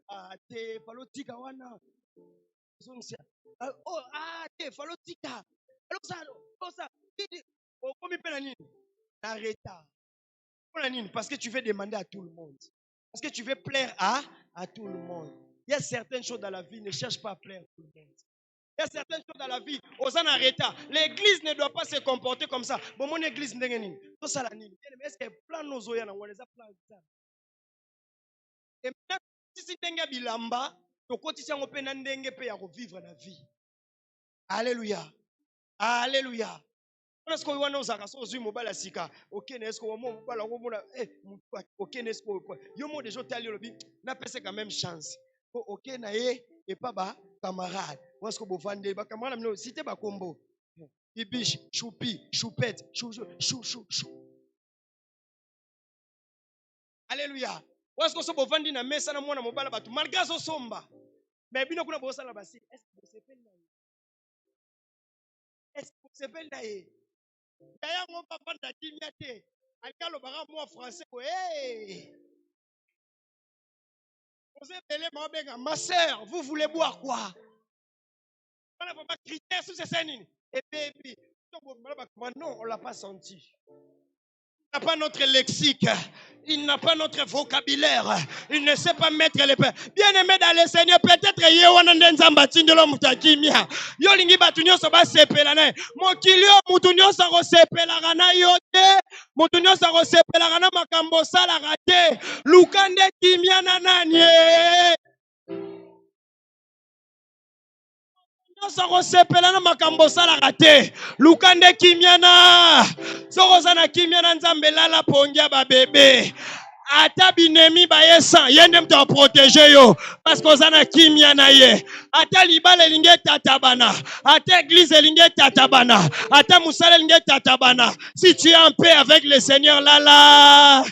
Ah te falo tika wana. Ozongi oh ah te falo tika. Ça, comme arrête. Parce que tu veux demander à tout le monde. Parce que tu veux plaire à tout le monde. Il y a certaines choses dans la vie, ne cherche pas à plaire à tout le monde. Il y a certaines choses dans la vie, aux en arrêta. L'église ne doit pas se comporter comme ça. Bon, mon église, tout ça, est-ce que plan nos oya, on les a plan ça. Et maintenant, si tu bilamba, tu continues à vivre la vie. Alléluia. Alléluia. Est-ce qu'on va nous arracher au mobile sika? Ok, est-ce qu'on va ok, est-ce qu'on va yo mo déjà tali le bit n'a pas quand même chance. Ok na et pas ba camarade. Où est-ce qu'on va vendre ba camarade no cité ba combo. Ibish, choupi, choupette, chou. Alléluia. Où est-ce qu'on va vendre na mesa na mwana mobile batu malgré zo somba. Mais bino kuna bosa la basi. Est-ce que c'est peine na? Est-ce que c'est peine na? D'ailleurs, mon papa n'a dit miate. Alika le bara moi français. Vous êtes ma soeur, vous voulez boire quoi? On n'a pas critère sur ces scènes. Et baby, non, on ne l'a pas senti. Il n'a pas notre lexique. Il n'a pas notre vocabulaire. Il ne sait pas mettre les pains. Bien-aimé dans le Seigneur, peut-être yolingi batunyo soba sepelana. Mokilio mutunyo sako sepelana yote. Mutunyo sako sepelana makambo sala rate. Lukande kimiana nanye. Soko sepelana makambo sala rate. Lukande kimiana. Soko sana kimiana nzambe lala pongia ba bébé. Ata binemi ba yesa yende mta protéger yo parce que ozana kimia na ye. Ata libale linge tatabana, ata église linge tatabana, ata musala linge tatabana. Si tu es en paix avec le Seigneur là.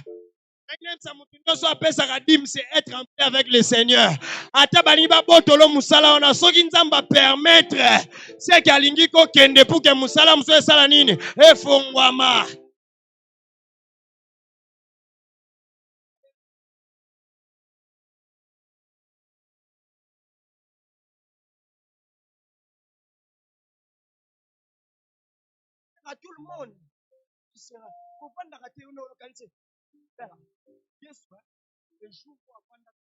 C'est être en paix avec le Seieur. Ata baniba botolo musala ona soki nzamba permettre c'est kalingi ko kende pour que musala muso sala nini efongwama. À tout le monde. Faut pas rater une localité. Yes, le jour où on va faire la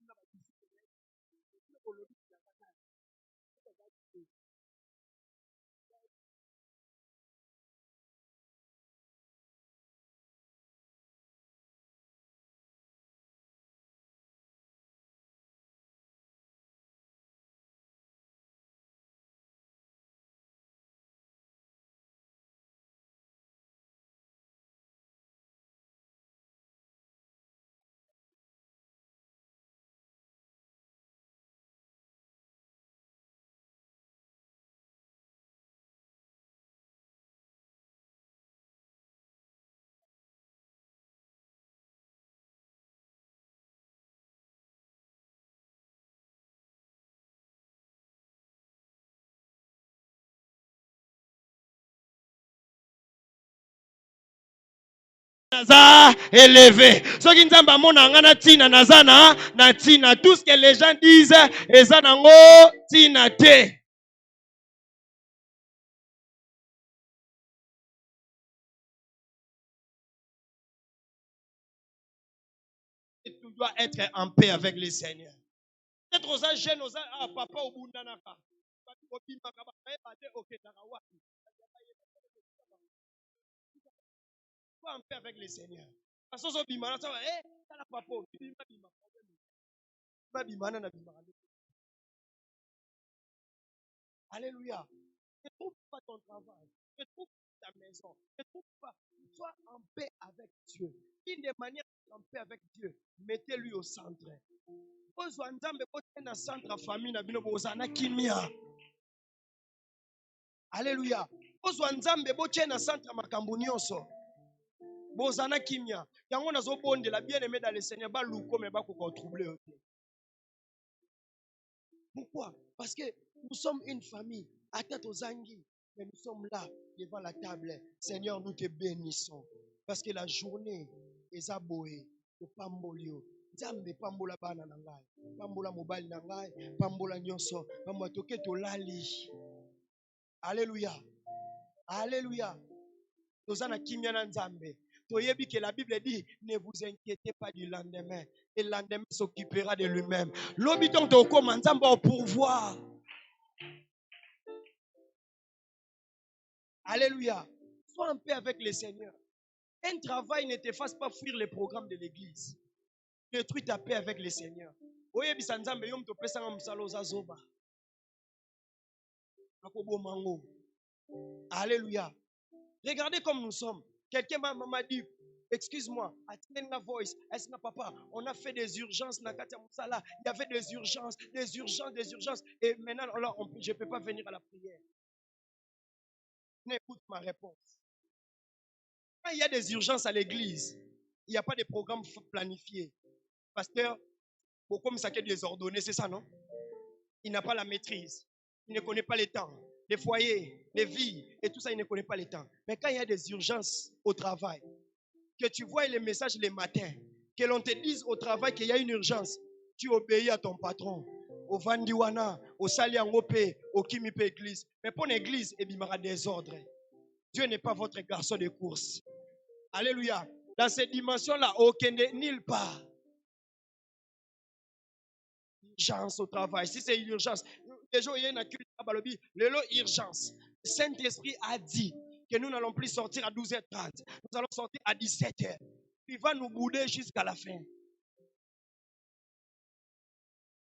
naza élevé. Ce qui nzamba mona ngana tina nazana na tina. Tout ce que les gens disent eza nango tina te. Tu dois être en paix avec le Seigneur. Peut-être aux jeunes, aux papa au bundanaka. Sois en paix avec le Seigneur. Parce que bimana ça va ça la papa bimana na bimana. Alléluia. Ne trouve pas ton travail. Ne trouve pas ta maison. Ne trouve pas. Sois en paix avec Dieu. Une des manières d'être en paix avec Dieu, mettez-lui au centre. Alléluia. Bozana kimia. Yango nazo bonde la bien-aimé dans le Seigneur ba luko me ba ko troubler. Pourquoi? Parce que nous sommes une famille. À tête aux anguilles. Mais nous sommes là devant la table. Seigneur, nous te bénissons. Parce que la journée est aboée. Pambolio. Zambe pambola bana nangai. Pambola mobile nangai. Pambola nyonso. Pambola toke to lali. Alléluia. Alléluia. Tozana kimia na nzambe. Toyebi que la Bible dit, ne vous inquiétez pas du lendemain. Et le lendemain s'occupera de lui-même. L'obiton toko manzamba au pourvoir. Alléluia. Sois en paix avec le Seigneur. Un travail ne te fasse pas fuir les programmes de l'église. Détruis ta paix avec le Seigneur. Alléluia. Regardez comme nous sommes. Quelqu'un m'a dit, excuse-moi, papa, on a fait des urgences, il y avait des urgences. Et maintenant, je ne peux pas venir à la prière. N'écoute ma réponse. Quand il y a des urgences à l'église, il n'y a pas de programme planifié. Pasteur, comme ça qui est désordonné, c'est ça, non? Il n'a pas la maîtrise. Il ne connaît pas les temps. Les foyers, les vies, et tout ça, il ne connaît pas les temps. Mais quand il y a des urgences au travail, que tu vois les messages les matins, que l'on te dise au travail qu'il y a une urgence, tu obéis à ton patron. Au Vandiwana, au Saliangope, au Kimipe église. Mais pour l'église, il y aura désordre. Dieu n'est pas votre garçon de course. Alléluia. Dans cette dimension-là, aucun nulle part. Urgence au travail. Si c'est une urgence, déjà, il y a une urgence. Le Saint-Esprit a dit que nous n'allons plus sortir à 12h30. Nous allons sortir à 17h. Il va nous bouder jusqu'à la fin.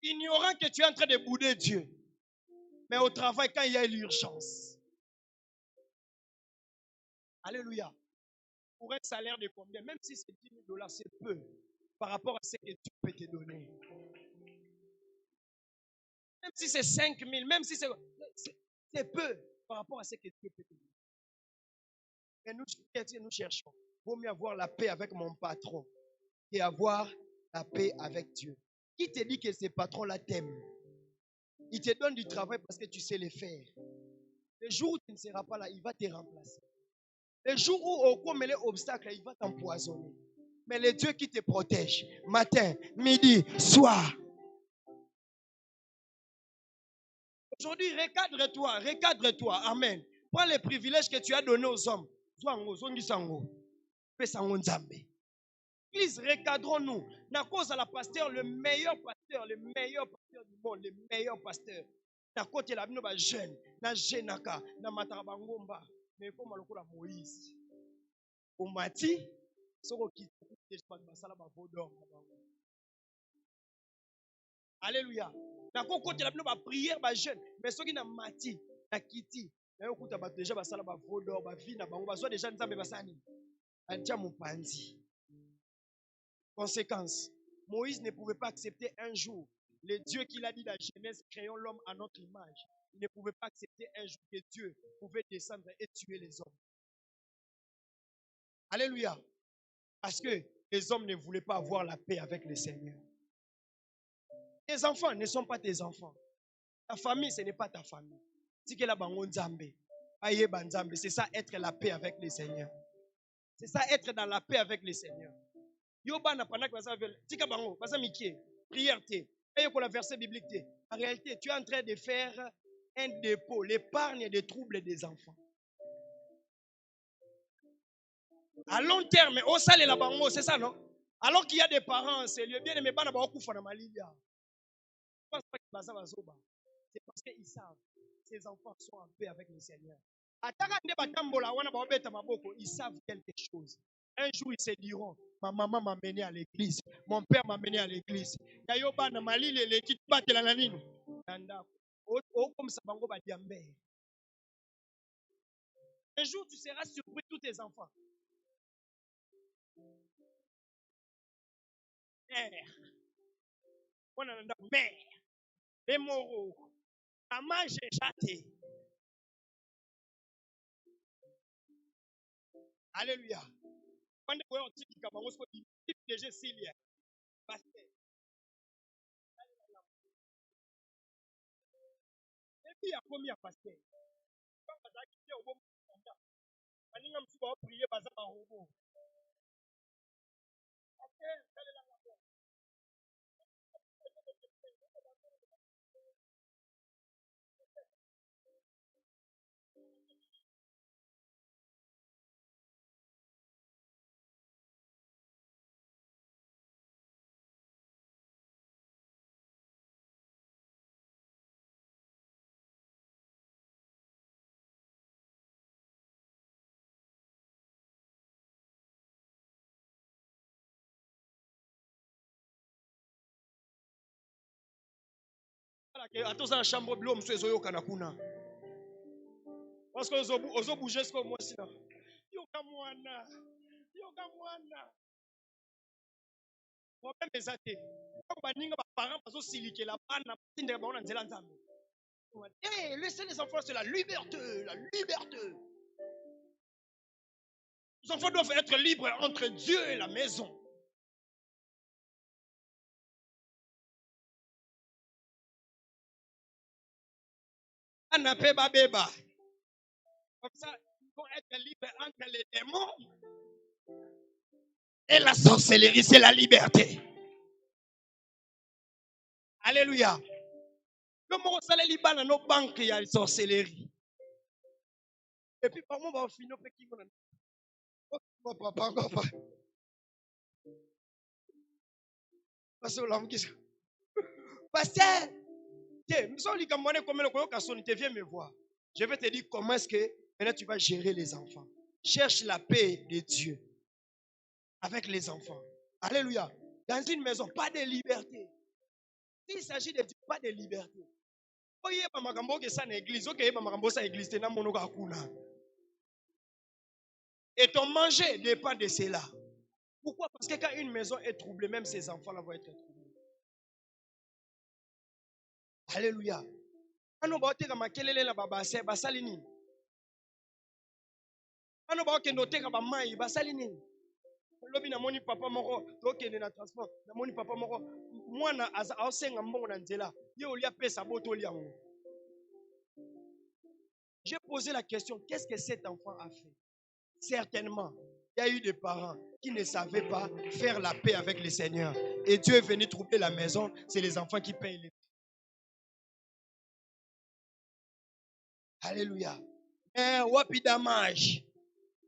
Ignorant que tu es en train de bouder Dieu. Mais au travail, quand il y a l'urgence. Alléluia. Pour un salaire de combien? Même si c'est 10 000 $, c'est peu par rapport à ce que Dieu peut te donner. Même si c'est 5 000, même si c'est peu par rapport à ce que Dieu peut te donner. Et nous cherchons. Il vaut mieux avoir la paix avec mon patron et avoir la paix avec Dieu. Qui te dit que ces patrons-là t'aiment? Il te donne du travail parce que tu sais le faire. Le jour où tu ne seras pas là, il va te remplacer. Le jour où au cours les obstacles, il va t'empoisonner. Mais le Dieu qui te protège, matin, midi, soir. Aujourd'hui, recadre-toi. Amen. Prends les privilèges que tu as donnés aux hommes. Please, recadrons-nous. Na cause à la pasteur, le meilleur pasteur du monde, le meilleur pasteur. Na côté la bino ba jeune, na jenaka, na matarabangomba. Mais comme alokola Moïse. Omati, soko ki basala ba vodor. Alléluia. Na côté la bino ba prière ba jeune, mais soki na mati, na kiti, na yokuta ba déjà basala ba vodor, ba vie na bango, bazwa déjà nzambe basani. Antia mopanzi. Conséquence, Moïse ne pouvait pas accepter un jour le Dieu qu'il a dit dans la Genèse, créons l'homme à notre image. Il ne pouvait pas accepter un jour que Dieu pouvait descendre et tuer les hommes. Alléluia. Parce que les hommes ne voulaient pas avoir la paix avec le Seigneur. Tes enfants ne sont pas tes enfants. Ta famille, ce n'est pas ta famille. C'est ça être la paix avec le Seigneur. C'est ça être dans la paix avec le Seigneur. Prière. Et pour la verset biblique, en réalité, tu es en train de faire un dépôt, l'épargne des troubles des enfants. À long terme, au sale la bango, c'est ça, non? Alors qu'il y a des parents, c'est le bien aimé, c'est parce qu'ils savent, ces enfants sont en paix avec le Seigneur. Ils savent quelque chose. Un jour, ils se diront, ma maman m'a mené à l'église, mon père m'a mené à l'église. Un jour, tu seras surpris, tous tes enfants. Mère, les moraux, maman, j'ai châté. Alléluia. Quand vous voyez un petit qui est déjà Syria, parce que et puis il y a combien de pasteurs? Quand vous avez quitté au bon moment, vous avez prié, vous avez robot. Attends, la chambre bleu, monsieur Zoyo Kanakuna. Parce que ozo bouger ce que moi si là. Yoka mwana. Problème ezate. Quand baninga ba parents bazo silike la bana tinde ba ona nzela nzambe. Eh, laissez les enfants, c'est la liberté, la liberté. Les enfants doivent être libres entre Dieu et la maison. Anape babeba. Comme ça, ils vont être libres entre les démons et la sorcellerie, c'est la liberté. Alléluia. Comment on s'allait liban dans nos banques, il y a la sorcellerie. Et puis, par moment, on va finir par qui on a. Papa. Pasteur, viens me voir. Je vais te dire comment est-ce que maintenant tu vas gérer les enfants. Cherche la paix de Dieu avec les enfants. Alléluia. Dans une maison, pas de liberté. S'il s'agit de Dieu, pas de liberté. Et ton manger dépend de cela. Pourquoi? Parce que quand une maison est troublée, même ses enfants-là vont être troublés. Alléluia. Ano ba oteka makelele na babase basali nini? Ano ba okende oteka ba mai basali nini? Lobi na moni papa moko tokende na transport na moni papa moko mwana aosenga mbongo na nzela ye olia pesa botoli yango. J'ai posé la question, qu'est-ce que cet enfant a fait? Certainement, il y a eu des parents qui ne savaient pas faire la paix avec le Seigneur. Et Dieu est venu troubler la maison, c'est les enfants qui payent les. Alléluia. Wapi damage.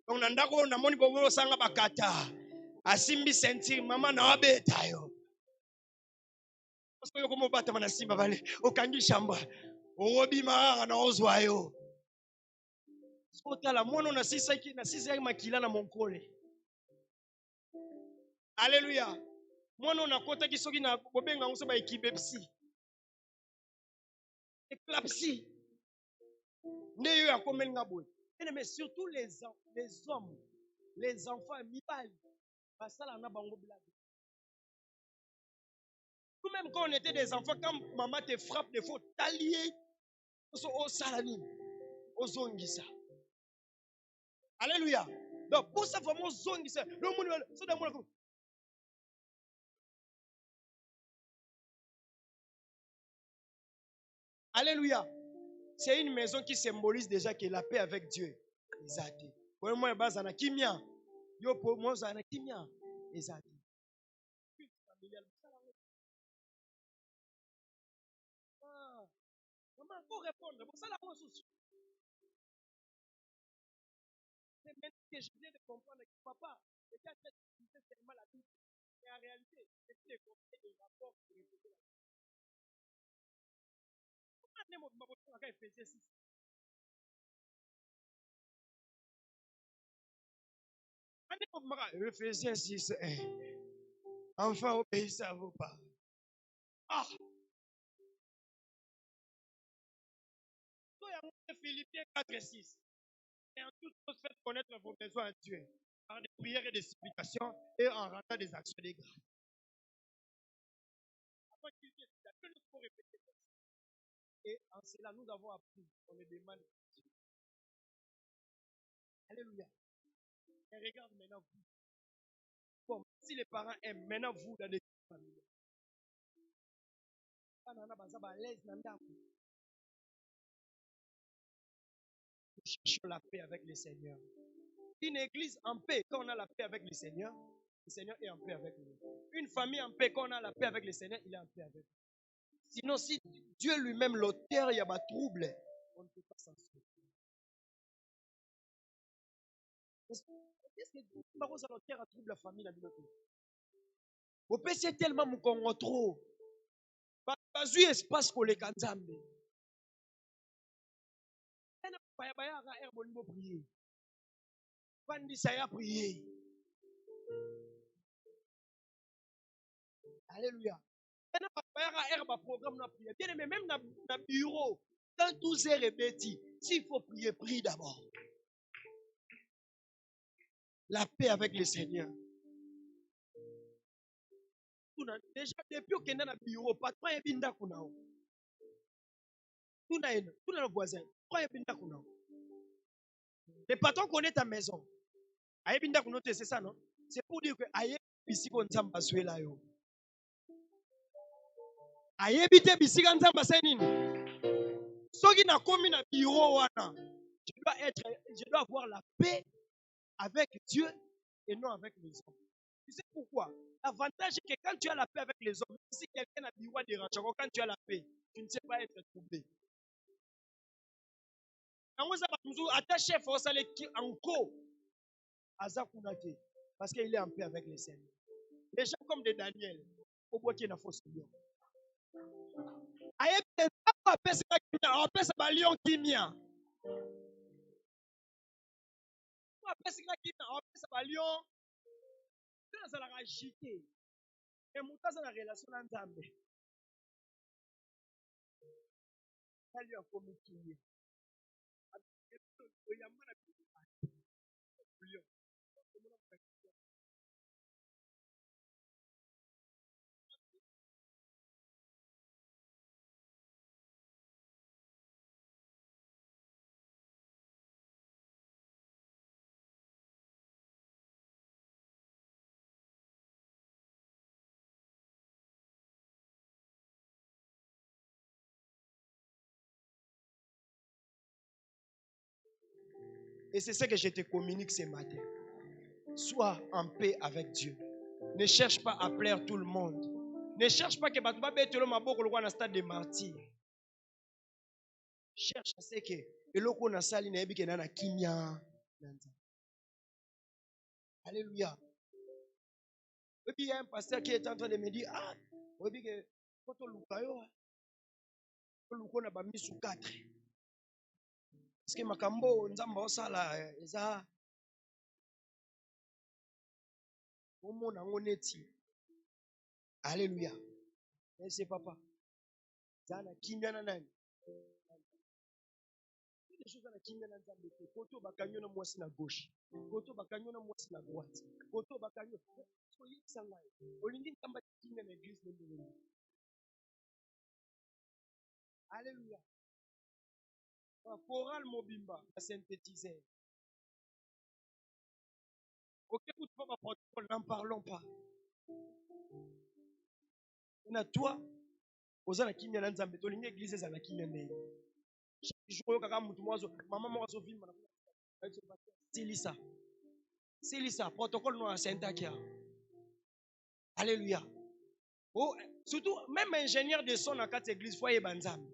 On a ndako na moni bobo sanga bakata. Asimbi sentir mama na wabeta yo. Parce que yoko mobata mana simba vale. Okangi shamba. Obi mara na ozwa yo. Sotala mwana na sisa makila na monkole. Alléluia. Mwana na kota ki soki na bobenga nguso ba ekibepsi. Éclampsie. Mais surtout les hommes, les enfants, nous-mêmes quand on était des enfants, quand maman te frappe, il faut t'allier au salami, au zongisa. Alléluia. Donc pour ça, vraiment zongisa. Alléluia. C'est une maison qui symbolise déjà que la paix avec Dieu. Exact. Pour moi, bazana kimia. Yo pour moi, zana kimia. Exact. Maman, il faut répondre. Pour ça, la souci. C'est maintenant que je viens de comprendre que papa, le gars qui c'est tellement la Bible. Mais en réalité, c'est qu'il est compté des rapports pour répéter la Bible. Pourquoi ne m'ont pas Ephésiens 6? Ephésiens 6, enfin, obéissez à vos parents. Ah! Philippiens 4 et 6. Et en toute chose, faites connaître vos besoins à Dieu par des prières et des supplications et en rendant des actions de grâce. Et en cela, nous avons appris qu'on les demande. Alléluia. Et regarde maintenant vous. Bon, si les parents aiment, maintenant vous dans les familles. Nous cherchons la paix avec le Seigneur. Une église en paix, quand on a la paix avec le Seigneur est en paix avec nous. Une famille en paix, quand on a la paix avec le Seigneur, il est en paix avec nous. Sinon, si Dieu lui-même, l'auteur, il y a un trouble, on ne peut pas s'en sortir. Qu'est-ce que Dieu a trouble la famille dans notre vie? Au PC tellement mon Congo trop. Pas eu espace pour les Kanzambe. Prier. Alléluia. Bien aimé, même dans le bureau, quand 12 heures est bêtis, s'il faut prier, prie d'abord. La paix avec le Seigneur. Déjà, depuis qu'on est dans le bureau, patron est binda kunao. Tout le voisin. Le patron connaît ta maison. C'est ça, non? C'est pour dire que aye bisiko nzamba swela yo. Aye bite bisika nzamba c'est nini? Soki na komi na bureau wana, je dois avoir la paix avec Dieu et non avec les hommes. Tu sais pourquoi? L'avantage est que quand tu as la paix avec les hommes, si quelqu'un a bureau dérange, quand tu as la paix, tu ne sais pas être troublé. À chef, on s'allait encore Azakunate, parce qu'il est en paix avec les Seigneurs. Les gens comme de Daniel, au bout qu'il y a une fausse lion. Aïe, on appelle ça lion kimia. On appelle ça lion. Ça l'a agité. Et mon tas dans la relation d'Anzambe. Ça lui a commis kimia. Et c'est ce que je te communique ce matin. Sois en paix avec Dieu. Ne cherche pas à plaire tout le monde. Ne cherche pas que Batouba Betelo Maboko le stade de martyr. Cherche à ce que eloko na sali na yebi ke na kimia. Alléluia. Il y a un pasteur qui est en train de me dire, ah, oui, que quand on lukayo, on a bami sous 4. Parce que makambo nzamba osala eza omona ngoneti. Alléluia. Merci papa. Zana kimia na nani? Les choses à la kimia na nzamba. Koto bakanyo na mwasi na gauche. Koto bakanyo na mwasi na droite. Koto bakanyo. Soyez sangai. Olingi nzamba kimia na église de Dieu. Alléluia. Choral Mobimba, synthétiseur. Ok, n'en parlons pas. Na toi, aux ana kimia na nzambe, tolingi église za na kimia ndenge. Chaque jour kaka mutu mwazo, mama mwazo vimba na c'est lisa, protocole no Saint-Akia. Alléluia. Oh, surtout même ingénieur de son à quatre églises foyer banzambe.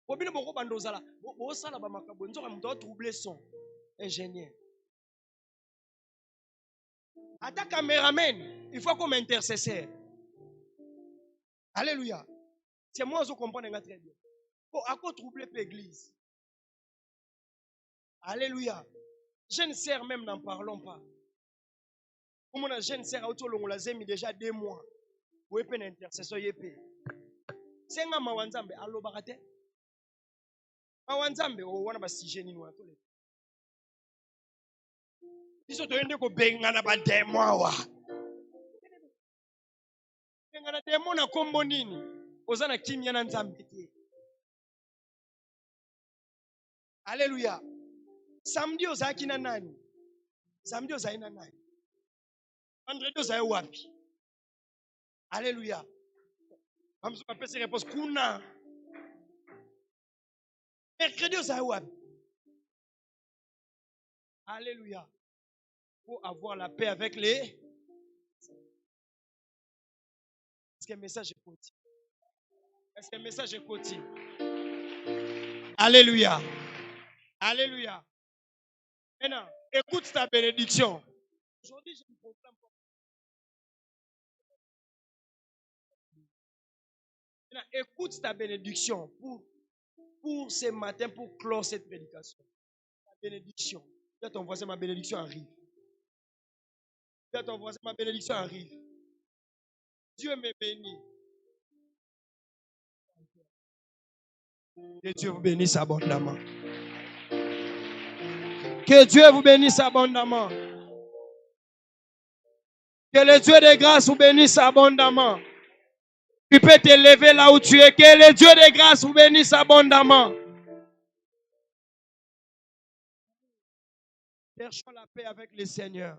Obino boko bandozala, bo sala ba makabo nzoka mutu troubler son ingénieur. Ata caméraman, il faut comme intercesseur. Alléluia. C'est moi je comprends très bien. Pour à quoi troubler l'église. Alléluia. Jeune sœur même n'en parlons pas. Comme on a jeune sœur à autour on l'a déjà 2 mois. Où est une intercession yépé. C'est un mawanzambe allo barate. Mawanzambe o wana ba si jeune ni tole. Biso to yende ko benga na ba 2 mois wa. Benga na 2 mois na kombo nini? Ozana kimya na nzambe te. Alléluia. Samedi ozaki na nani? Samedi ozaki na nani? Vendredi ozaki wapi? Alléluia. Amzo appelle ces réponses kuna. Mercredi ozaki wapi? Alléluia. Pour avoir la paix avec les. Est-ce qu'un message est continu? Est-ce qu'un message est continu? Alléluia. Alléluia. Maintenant, écoute ta bénédiction. Aujourd'hui, je ne proclame pas. Maintenant, écoute ta bénédiction pour ce matin, pour clore cette prédication. Ta bénédiction. Dis à ton voisin, ma bénédiction arrive. Dis à ton voisin, ma bénédiction arrive. Dieu me bénit. Que Dieu vous bénisse abondamment. Que Dieu vous bénisse abondamment. Que le Dieu de grâce vous bénisse abondamment. Tu peux te lever là où tu es. Que le Dieu de grâce vous bénisse abondamment. Cherchons la paix avec le Seigneur.